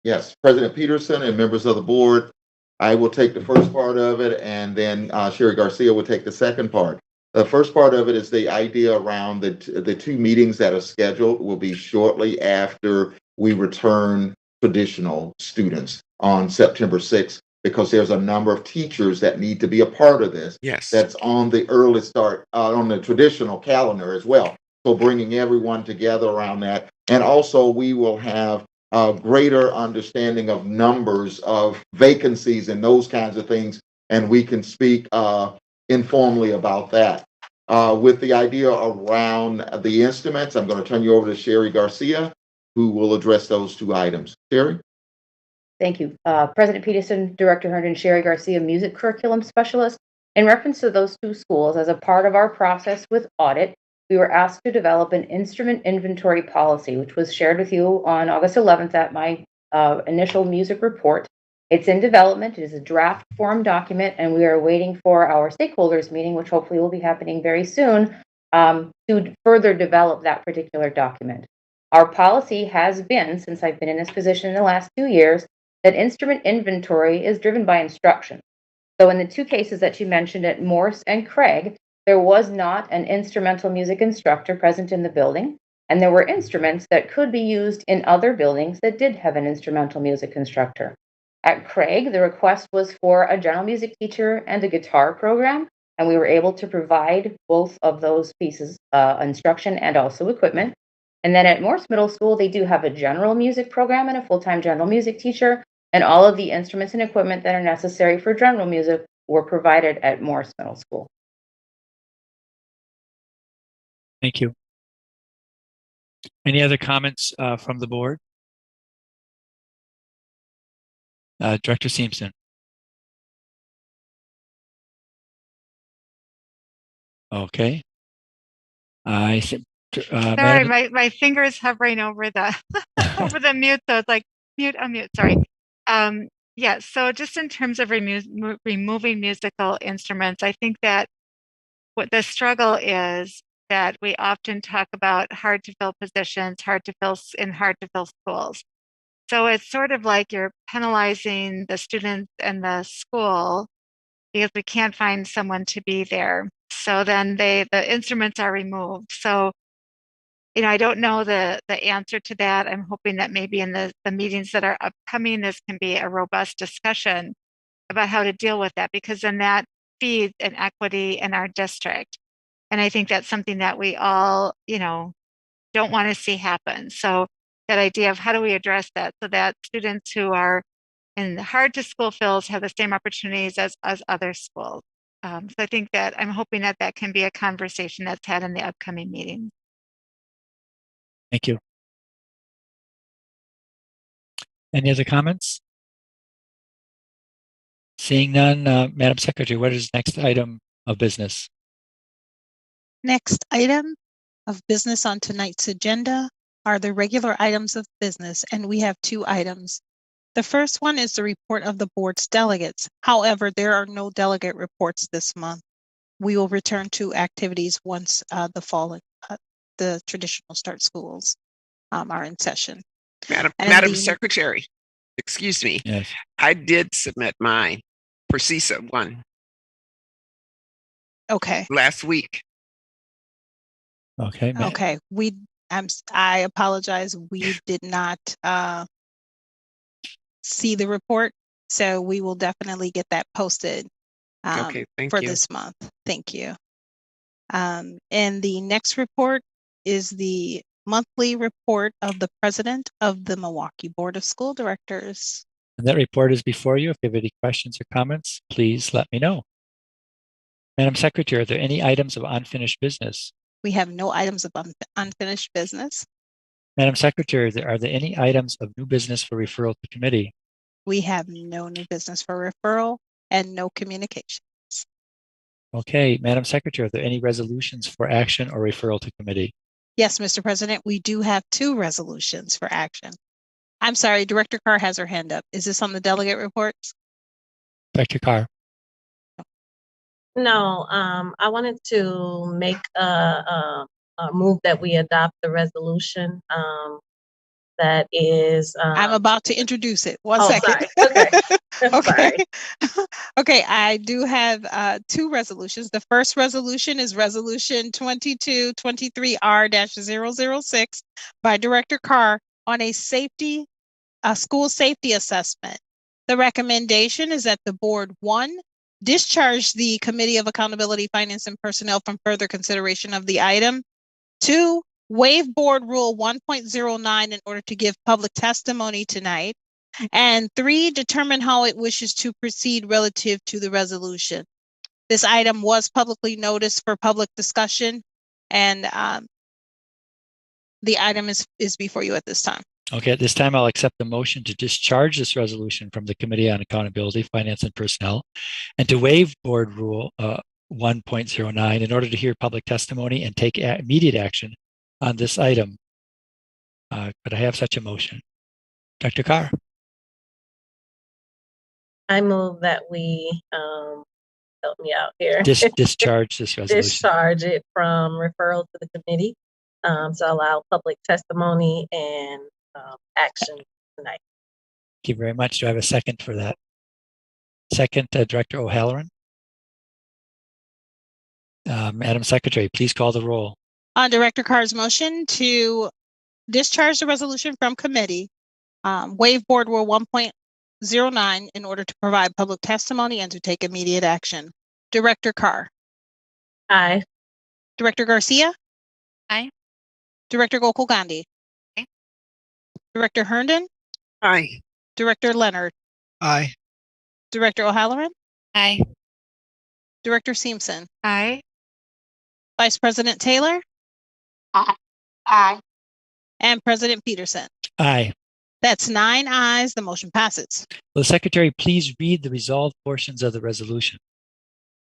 Yes, President Peterson and members of the board, I will take the first part of it, and then Sherry Garcia will take the second part. The first part of it is the idea around the two meetings that are scheduled will be shortly after we return traditional students on September 6th, because there's a number of teachers that need to be a part of this. Yes. That's on the early start, on the traditional calendar as well. So bringing everyone together around that. And also we will have a greater understanding of numbers of vacancies and those kinds of things. And we can speak informally about that. With the idea around the instruments, I'm going to turn you over to Sherry Garcia, who will address those two items. Sherry? Thank you. President Peterson, Director Herndon, Sherry Garcia, Music Curriculum Specialist. In reference to those two schools, as a part of our process with audit, we were asked to develop an instrument inventory policy, which was shared with you on August 11th at my initial music report. It's in development. It is a draft form document, and we are waiting for our stakeholders meeting, which hopefully will be happening very soon, to further develop that particular document. Our policy has been, since I've been in this position in the last 2 years, that instrument inventory is driven by instruction. So in the two cases that you mentioned at Morse and Craig, there was not an instrumental music instructor present in the building, and there were instruments that could be used in other buildings that did have an instrumental music instructor. At Craig, the request was for a general music teacher and a guitar program, and we were able to provide both of those pieces, instruction and also equipment. And then at Morse Middle School, they do have a general music program and a full-time general music teacher, and all of the instruments and equipment that are necessary for general music were provided at Morse Middle School. Thank you. Any other comments from the board? Director Simpson. Okay. Sorry, Madam, my finger is hovering over the over the mute, so it's like mute, unmute. Sorry. Yeah. So just in terms of removing musical instruments, I think that what the struggle is that we often talk about hard to fill positions, hard to fill schools. So it's sort of like you're penalizing the students and the school because we can't find someone to be there. So then the instruments are removed. So, I don't know the answer to that. I'm hoping that maybe in the meetings that are upcoming, this can be a robust discussion about how to deal with that, because then that feeds an equity in our district. And I think that's something that we all, don't want to see happen. So that idea of how do we address that so that students who are in the hard to school fills have the same opportunities as other schools. So I think that I'm hoping that that can be a conversation that's had in the upcoming meeting. thank you. Any other comments? Seeing none, Madam Secretary, what is the next item of business? Next item of business on tonight's agenda are the regular items of business, and we have two items. The first one is the report of the board's delegates. However, there are no delegate reports this month. We will return to activities once the traditional start schools are in session. Madam Secretary, excuse me. Yes. I did submit mine for CISA 1 Okay. last week. Okay. Okay. I apologize. We did not see the report, so we will definitely get that posted Okay, thank for you. this month. Thank you. And the next report is the monthly report of the president of the Milwaukee Board of School Directors. And that report is before you. If you have any questions or comments, please let me know. Madam Secretary, are there any items of unfinished business? We have no items of unfinished business. Madam Secretary, are there any items of new business for referral to committee? We have no new business for referral and no communications. Okay, Madam Secretary, are there any resolutions for action or referral to committee? Yes, Mr. President, we do have two resolutions for action. I'm sorry, Director Carr has her hand up. Is this on the delegate reports? Director Carr. No, I wanted to make a move that we adopt the resolution that is. I'm about to introduce it. One second. Sorry. Okay. Okay. Sorry. Okay, I do have two resolutions. The first resolution is Resolution 2223R-006 by Director Carr on a school safety assessment. The recommendation is that the board, 1, discharge the Committee of Accountability, Finance, and Personnel from further consideration of the item. 2, waive Board Rule 1.09 in order to give public testimony tonight. And 3, determine how it wishes to proceed relative to the resolution. This item was publicly noticed for public discussion, and the item is before you at this time. Okay, at this time, I'll accept the motion to discharge this resolution from the Committee on Accountability, Finance, and Personnel, and to waive Board Rule 1.09 in order to hear public testimony and take immediate action on this item. Could I have such a motion? Dr. Carr? I move that we, help me out here. Discharge this resolution. Discharge it from referral to the committee to allow public testimony and action tonight. Thank you very much. Do I have a second for that? Second, Director O'Halloran. Madam Secretary, please call the roll. On Director Carr's motion to discharge the resolution from committee, waive Board Rule 1.09 in order to provide public testimony and to take immediate action. Director Carr. Aye. Director Garcia. Aye. Director Gokul Gandhi. Aye. Director Herndon. Aye. Director Leonard. Aye. Director O'Halloran. Aye. Director Simpson. Aye. Vice President Taylor. Aye. Aye. And President Peterson. Aye. That's 9 ayes. The motion passes. Will the Secretary please read the resolved portions of the resolution?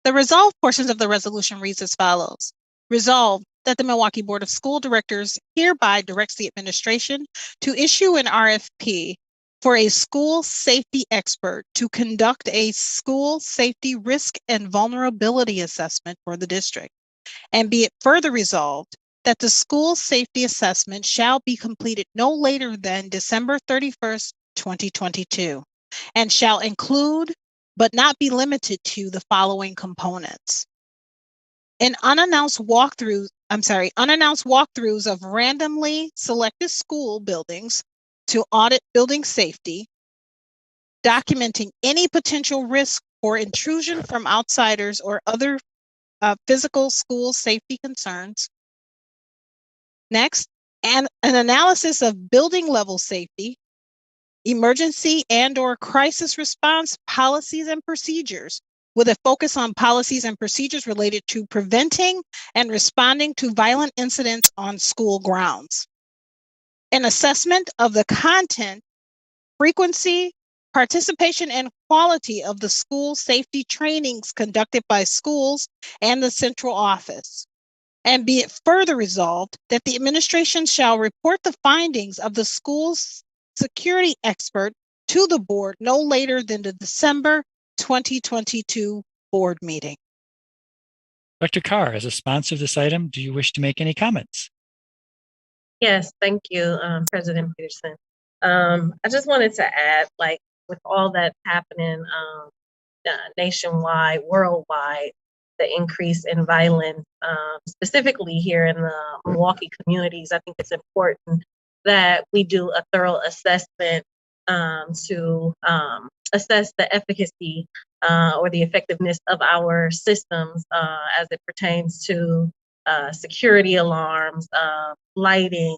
The resolved portions of the resolution reads as follows. Resolved that the Milwaukee Board of School Directors hereby directs the administration to issue an RFP for a school safety expert to conduct a school safety risk and vulnerability assessment for the district. And be it further resolved that the school safety assessment shall be completed no later than December 31st, 2022, and shall include, but not be limited to, the following components. Unannounced walkthroughs of randomly selected school buildings to audit building safety, documenting any potential risk for intrusion from outsiders or other physical school safety concerns. Next, an analysis of building level safety, emergency and/or crisis response policies and procedures, with a focus on policies and procedures related to preventing and responding to violent incidents on school grounds. An assessment of the content, frequency, participation, and quality of the school safety trainings conducted by schools and the central office. And be it further resolved that the administration shall report the findings of the school's security expert to the board no later than the December 2022 board meeting. Dr. Carr, as a sponsor of this item, do you wish to make any comments? Yes, thank you, President Peterson. I just wanted to add, like, with all that's happening nationwide, worldwide, the increase in violence, specifically here in the Milwaukee communities, I think it's important that we do a thorough assessment to assess the efficacy or the effectiveness of our systems as it pertains to security alarms, lighting,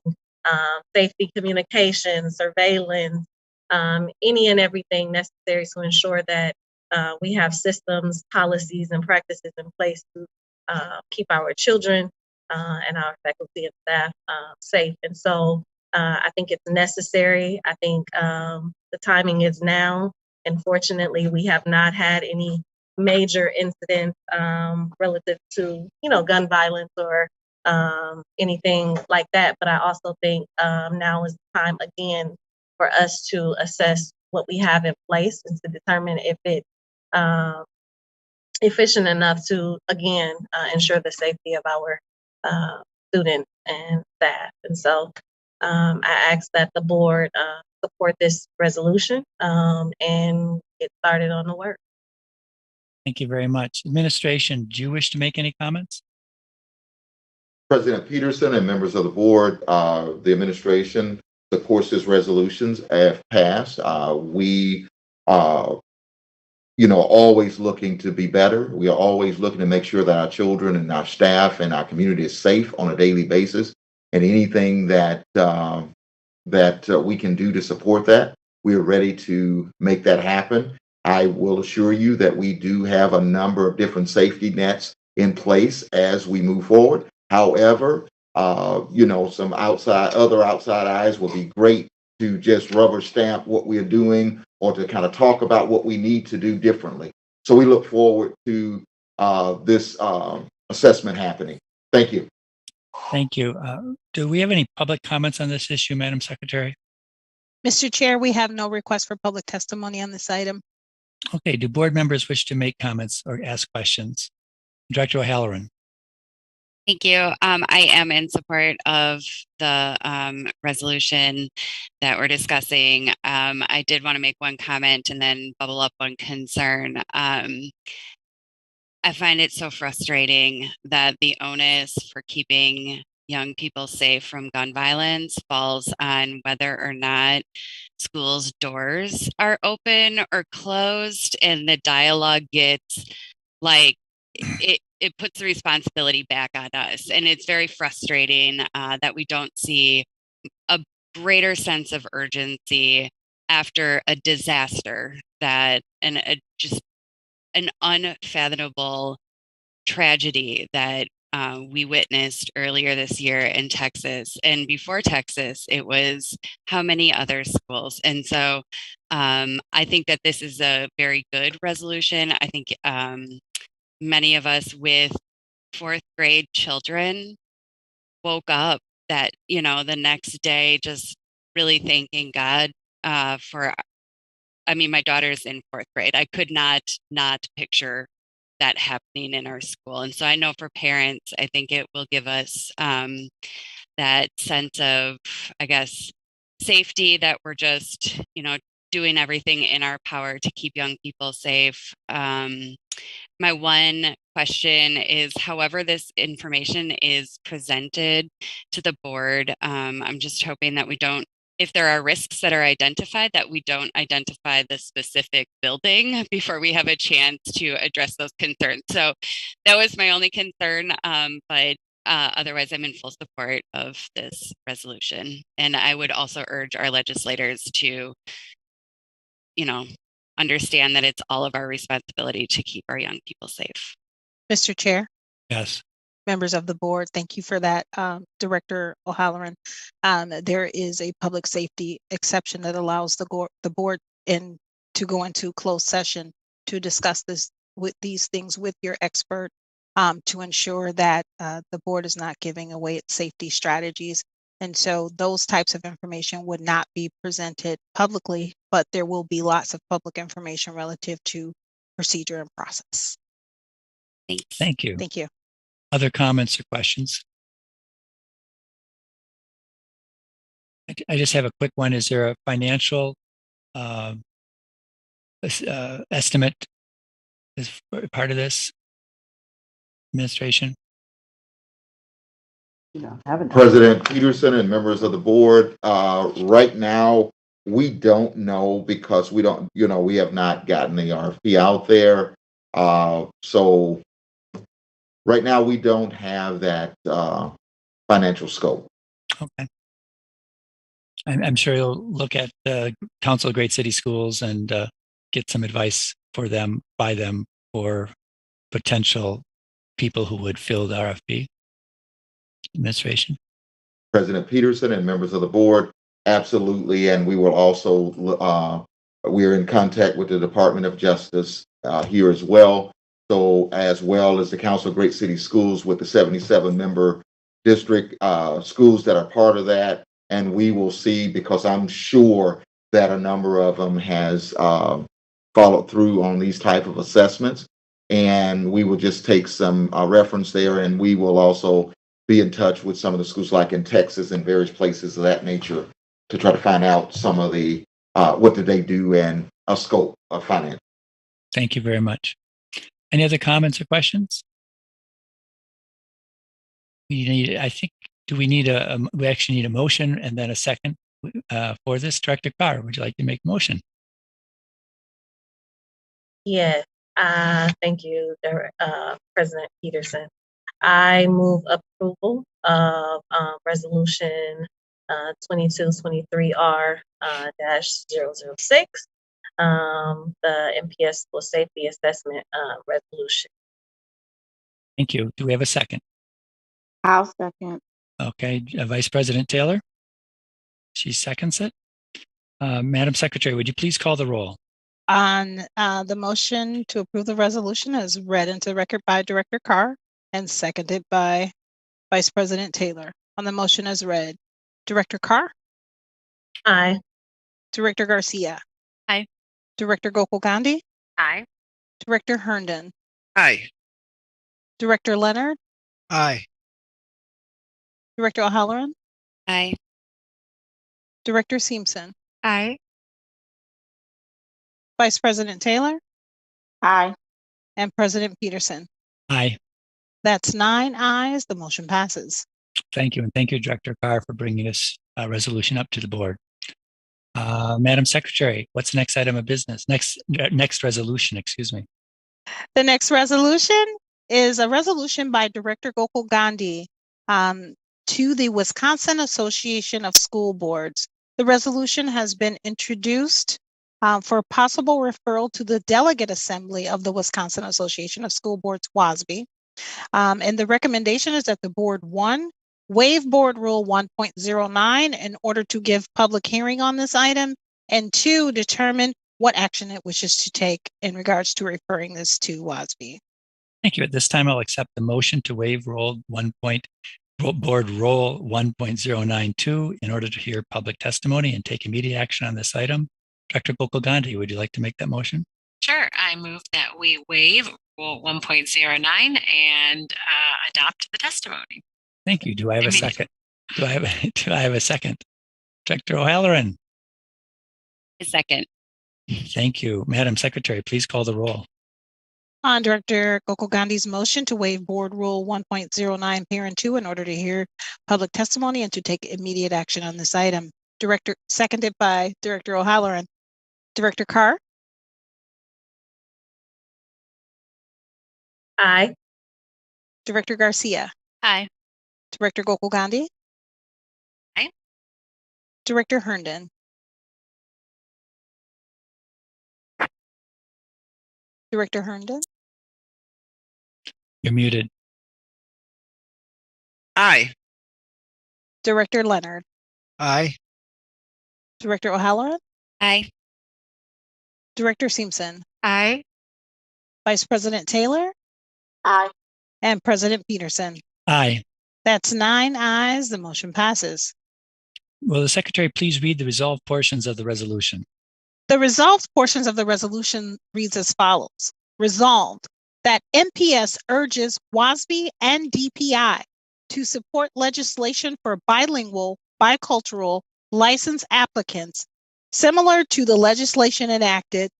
safety communication, surveillance, any and everything necessary to ensure that we have systems, policies, and practices in place to keep our children and our faculty and staff safe. And so I think it's necessary. I think the timing is now. Unfortunately, we have not had any major incidents relative to, gun violence or anything like that. But I also think now is the time again for us to assess what we have in place and to determine if it's efficient enough to, again, ensure the safety of our students and staff. And so I ask that the board support this resolution and get started on the work. Thank you very much. Administration, do you wish to make any comments? President Peterson and members of the board, the administration supports this resolutions if passed. We are, always looking to be better. We are always looking to make sure that our children and our staff and our community is safe on a daily basis. And anything that we can do to support that, we are ready to make that happen. I will assure you that we do have a number of different safety nets in place as we move forward. However, some other outside eyes will be great to just rubber stamp what we are doing or to kind of talk about what we need to do differently. So we look forward to this assessment happening. Thank you. Thank you. Do we have any public comments on this issue, Madam Secretary? Mr. Chair, we have no request for public testimony on this item. Okay, do board members wish to make comments or ask questions? Director O'Halloran. Thank you. I am in support of the resolution that we're discussing. I did want to make one comment and then bubble up one concern. I find it so frustrating that the onus for keeping young people safe from gun violence falls on whether or not schools' doors are open or closed, and the dialogue gets like it puts the responsibility back on us. And it's very frustrating that we don't see a greater sense of urgency after a disaster that just an unfathomable tragedy that we witnessed earlier this year in Texas. And before Texas, it was how many other schools? And so I think that this is a very good resolution. I think many of us with fourth grade children woke up that, the next day just really thanking God for, my daughter's in fourth grade. I could not picture that happening in our school. And so I know for parents, I think it will give us that sense of, I guess, safety that we're just, doing everything in our power to keep young people safe. My one question is, however this information is presented to the board, I'm just hoping that we don't, if there are risks that are identified, that we don't identify the specific building before we have a chance to address those concerns. So that was my only concern, but otherwise I'm in full support of this resolution. And I would also urge our legislators to, understand that it's all of our responsibility to keep our young people safe. Mr. Chair. Yes. Members of the board, thank you for that, Director O'Halloran. There is a public safety exception that allows the board to go into closed session to discuss these things with your expert to ensure that the board is not giving away its safety strategies. And so those types of information would not be presented publicly, but there will be lots of public information relative to procedure and process. Thanks. Thank you. Thank you. Other comments or questions? I just have a quick one. Is there a financial estimate as part of this administration? President Peterson and members of the board, right now, we don't know because we have not gotten the RFP out there. So right now, we don't have that financial scope. Okay. I'm sure you'll look at the Council of Great City Schools and get some advice by them for potential people who would fill the RFP. Administration. President Peterson and members of the board, absolutely. And we will also, we're in contact with the Department of Justice here as well. So as well as the Council of Great City Schools with the 77 member district schools that are part of that. And we will see, because I'm sure that a number of them has followed through on these type of assessments. And we will just take some reference there, and we will also be in touch with some of the schools like in Texas and various places of that nature to try to find out some of the, what did they do and a scope of finance. Thank you very much. Any other comments or questions? We actually need a motion and then a second for this. Director Carr, would you like to make a motion? Yes, thank you, President Peterson. I move approval of resolution 2223R -006, the MPS School Safety Assessment resolution. Thank you. Do we have a second? I'll second. Okay, Vice President Taylor. She seconds it. Madam Secretary, would you please call the roll? On the motion to approve the resolution as read into the record by Director Carr and seconded by Vice President Taylor. On the motion as read, Director Carr? Aye. Director Garcia? Aye. Director Gokul Gandhi? Aye. Director Herndon? Aye. Director Leonard? Aye. Director O'Halloran? Aye. Director Simpson? Aye. Vice President Taylor? Aye. And President Peterson? Aye. That's 9 ayes. The motion passes. Thank you. And thank you, Director Carr, for bringing this resolution up to the board. Madam Secretary, what's the next item of business? Next resolution, excuse me. The next resolution is a resolution by Director Gokul Gandhi to the Wisconsin Association of School Boards. The resolution has been introduced for possible referral to the Delegate Assembly of the Wisconsin Association of School Boards, WASB. And the recommendation is that the board, 1, waive board rule 1.09 in order to give public hearing on this item, and 2, determine what action it wishes to take in regards to referring this to WASB. Thank you. At this time, I'll accept the motion to waive board rule 1.092 in order to hear public testimony and take immediate action on this item. Director Gokul Gandhi, would you like to make that motion? Sure. I move that we waive Rule 1.09 and adopt the testimony. Thank you. Do I have a second? Do I have a second? Director O'Halloran. A second. Thank you. Madam Secretary, please call the roll. On Director Gokul Gandhi's motion to waive board rule 1.09 parent 2 in order to hear public testimony and to take immediate action on this item. Seconded by Director O'Halloran. Director Carr? Aye. Director Garcia? Aye. Director Gokul Gandhi? Aye. Director Herndon? Director Herndon? You're muted. Aye. Director Leonard? Aye. Director O'Halloran? Aye. Director Simpson? Aye. Vice President Taylor? Aye. And President Peterson? Aye. That's 9 ayes. The motion passes. Will the Secretary please read the resolved portions of the resolution? The resolved portions of the resolution reads as follows. Resolved that MPS urges WASB and DPI to support legislation for bilingual, bicultural license applicants, similar to the legislation enacted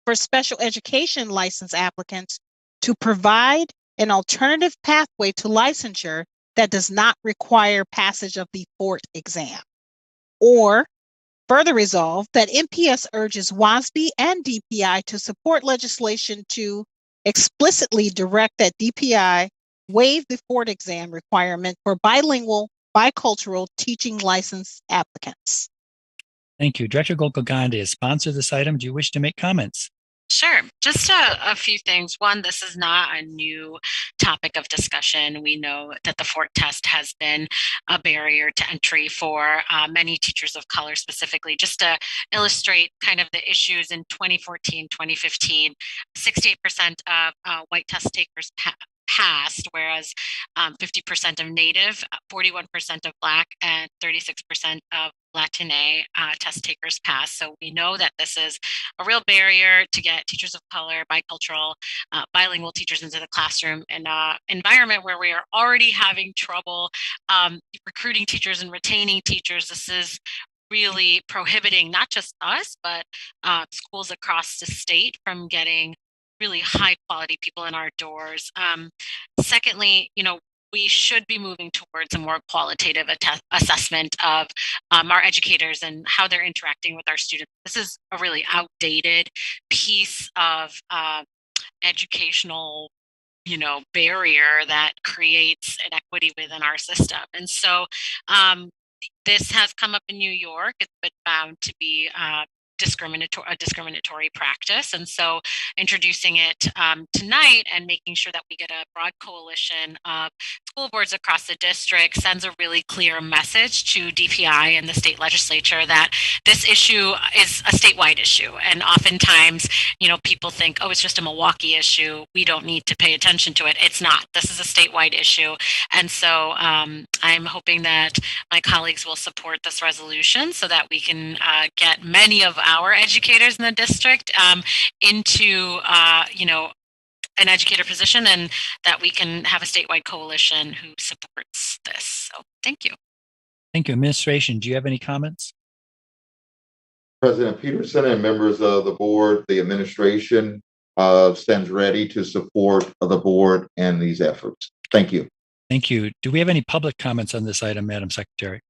for special education license applicants, to provide an alternative pathway to licensure that does not require passage of the FORT exam. Or further resolve that MPS urges WASB and DPI to support legislation to explicitly direct that DPI waive the FORT exam requirement for bilingual, bicultural teaching license applicants. Thank you. Director Gokul Gandhi has sponsored this item. Do you wish to make comments? Sure. Just a few things. One, this is not a new topic of discussion. We know that the FORT test has been a barrier to entry for many teachers of color specifically. Just to illustrate kind of the issues in 2014, 2015, 68% of white test takers passed, whereas 50% of Native, 41% of Black, and 36% of Latine test takers passed. So we know that this is a real barrier to get teachers of color, bicultural, bilingual teachers into the classroom in an environment where we are already having trouble recruiting teachers and retaining teachers. This is really prohibiting not just us, but schools across the state from getting really high quality people in our doors. Secondly, we should be moving towards a more qualitative assessment of our educators and how they're interacting with our students. This is a really outdated piece of educational barrier that creates inequity within our system. And so this has come up in New York. It's been found to be a discriminatory practice. And so introducing it tonight and making sure that we get a broad coalition of school boards across the district sends a really clear message to DPI and the state legislature that this issue is a statewide issue. And oftentimes, people think, oh, it's just a Milwaukee issue, we don't need to pay attention to it. It's not. This is a statewide issue. And so I'm hoping that my colleagues will support this resolution so that we can get many of our educators in the district into an educator position, and that we can have a statewide coalition who supports this. So thank you. Thank you. Administration, do you have any comments? President Peterson and members of the board, the administration stands ready to support the board and these efforts. Thank you. Thank you. Do we have any public comments on this item, Madam Secretary?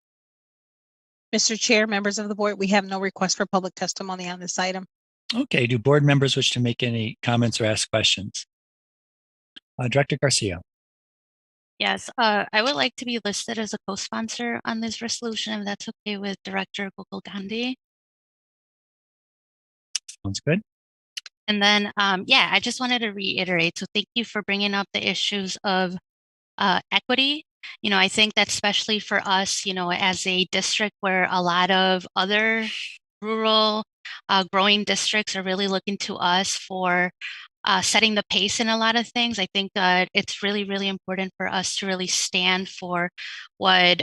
Mr. Chair, members of the board, we have no request for public testimony on this item. Okay. Do board members wish to make any comments or ask questions? Director Garcia. Yes, I would like to be listed as a co-sponsor on this resolution, if that's okay with Director Gokul Gandhi. Sounds good. And then, I just wanted to reiterate, so thank you for bringing up the issues of equity. I think that especially for us, as a district where a lot of other rural growing districts are really looking to us for setting the pace in a lot of things. I think it's really, really important for us to really stand for what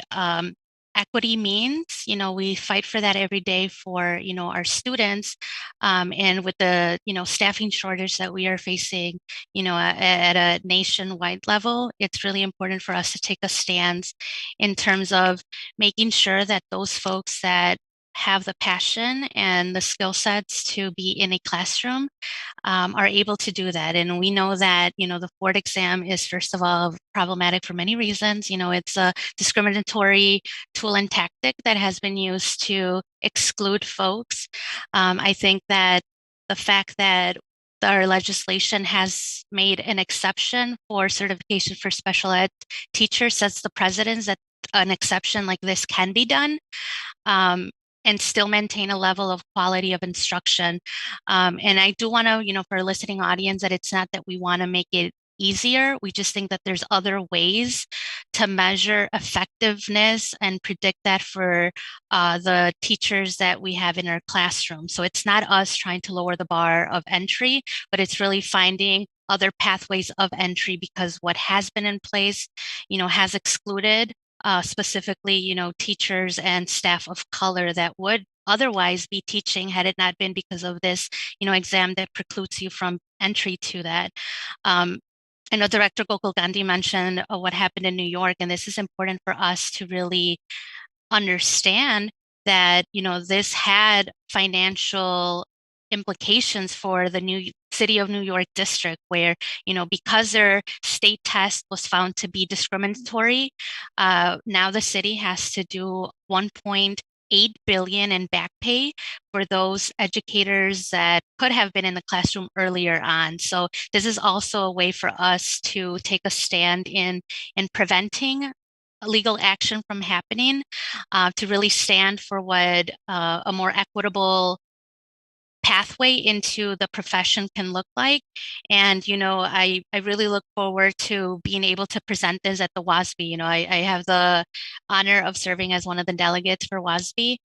equity means. We fight for that every day for, our students. And with the, staffing shortage that we are facing, at a nationwide level, it's really important for us to take a stance in terms of making sure that those folks that have the passion and the skill sets to be in a classroom are able to do that. And we know that, the board exam is, first of all, problematic for many reasons. It's a discriminatory tool and tactic that has been used to exclude folks. I think that the fact that our legislation has made an exception for certification for special ed teachers sets the precedent that an exception like this can be done. And still maintain a level of quality of instruction. And I do want to, for a listening audience, that it's not that we want to make it easier. We just think that there's other ways to measure effectiveness and predict that for the teachers that we have in our classroom. So it's not us trying to lower the bar of entry, but it's really finding other pathways of entry, because what has been in place, has excluded specifically, teachers and staff of color that would otherwise be teaching had it not been because of this, exam that precludes you from entry to that. I know Director Gokul Gandhi mentioned what happened in New York, and this is important for us to really understand that, this had financial implications for the city of New York district, where, because their state test was found to be discriminatory, now the city has to do $1.8 billion in back pay for those educators that could have been in the classroom earlier on. So this is also a way for us to take a stand in preventing legal action from happening, to really stand for what a more equitable pathway into the profession can look like. And, I really look forward to being able to present this at the WASB. I have the honor of serving as one of the delegates for WASB.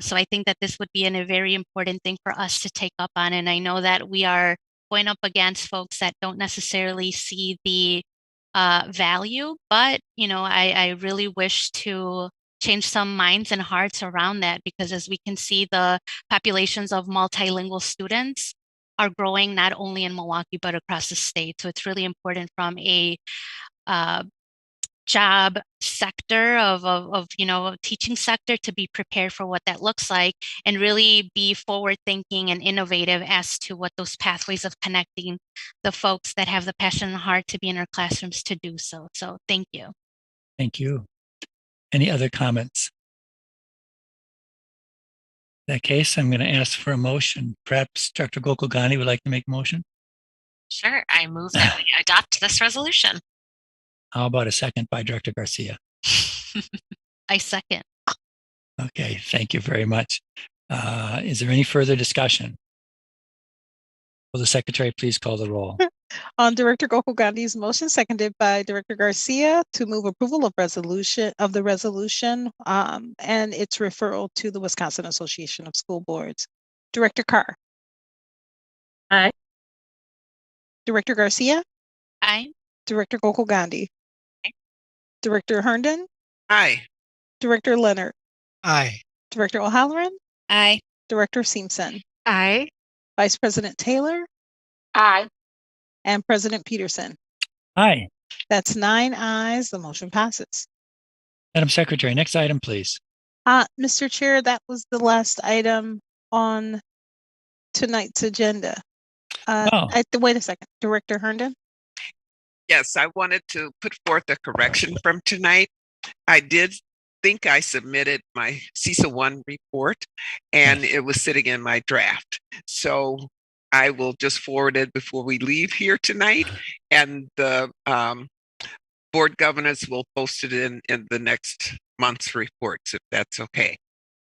So I think that this would be a very important thing for us to take up on. And I know that we are going up against folks that don't necessarily see the value, but, I really wish to change some minds and hearts around that, because as we can see, the populations of multilingual students are growing not only in Milwaukee, but across the state. So it's really important from a job sector of teaching sector to be prepared for what that looks like, and really be forward thinking and innovative as to what those pathways of connecting the folks that have the passion and heart to be in our classrooms to do so. So thank you. Thank you. Any other comments? In that case, I'm going to ask for a motion. Perhaps Dr. Gokul Gandhi would like to make a motion. Sure. I move that we adopt this resolution. How about a second by Director Garcia? I second. Okay, thank you very much. Is there any further discussion? Will the secretary please call the roll? On Director Gokul Gandhi's motion, seconded by Director Garcia, to move approval of the resolution and its referral to the Wisconsin Association of School Boards. Director Carr. Aye. Director Garcia. Aye. Director Gokul Gandhi. Director Herndon. Aye. Director Leonard. Aye. Director O'Halloran. Aye. Director Simpson. Aye. Vice President Taylor. Aye. And President Peterson. Aye. That's 9 ayes. The motion passes. Madam Secretary, next item, please. Mr. Chair, that was the last item on tonight's agenda. Wait a second. Director Herndon. Yes, I wanted to put forth a correction from tonight. I did think I submitted my CISA 1 report and it was sitting in my draft. So I will just forward it before we leave here tonight, and the board governance will post it in the next month's reports, if that's okay.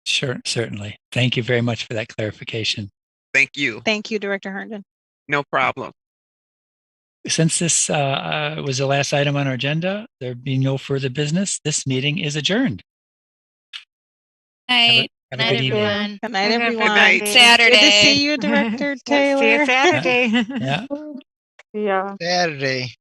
Sure, certainly. Thank you very much for that clarification. Thank you. Thank you, Director Herndon. No problem. Since this was the last item on our agenda, there being no further business, this meeting is adjourned. Night. Have a good evening. Everyone. Good night, Good everyone. night. Saturday. Good to see you, Director Taylor. See you Saturday. Yeah. Yeah. Saturday.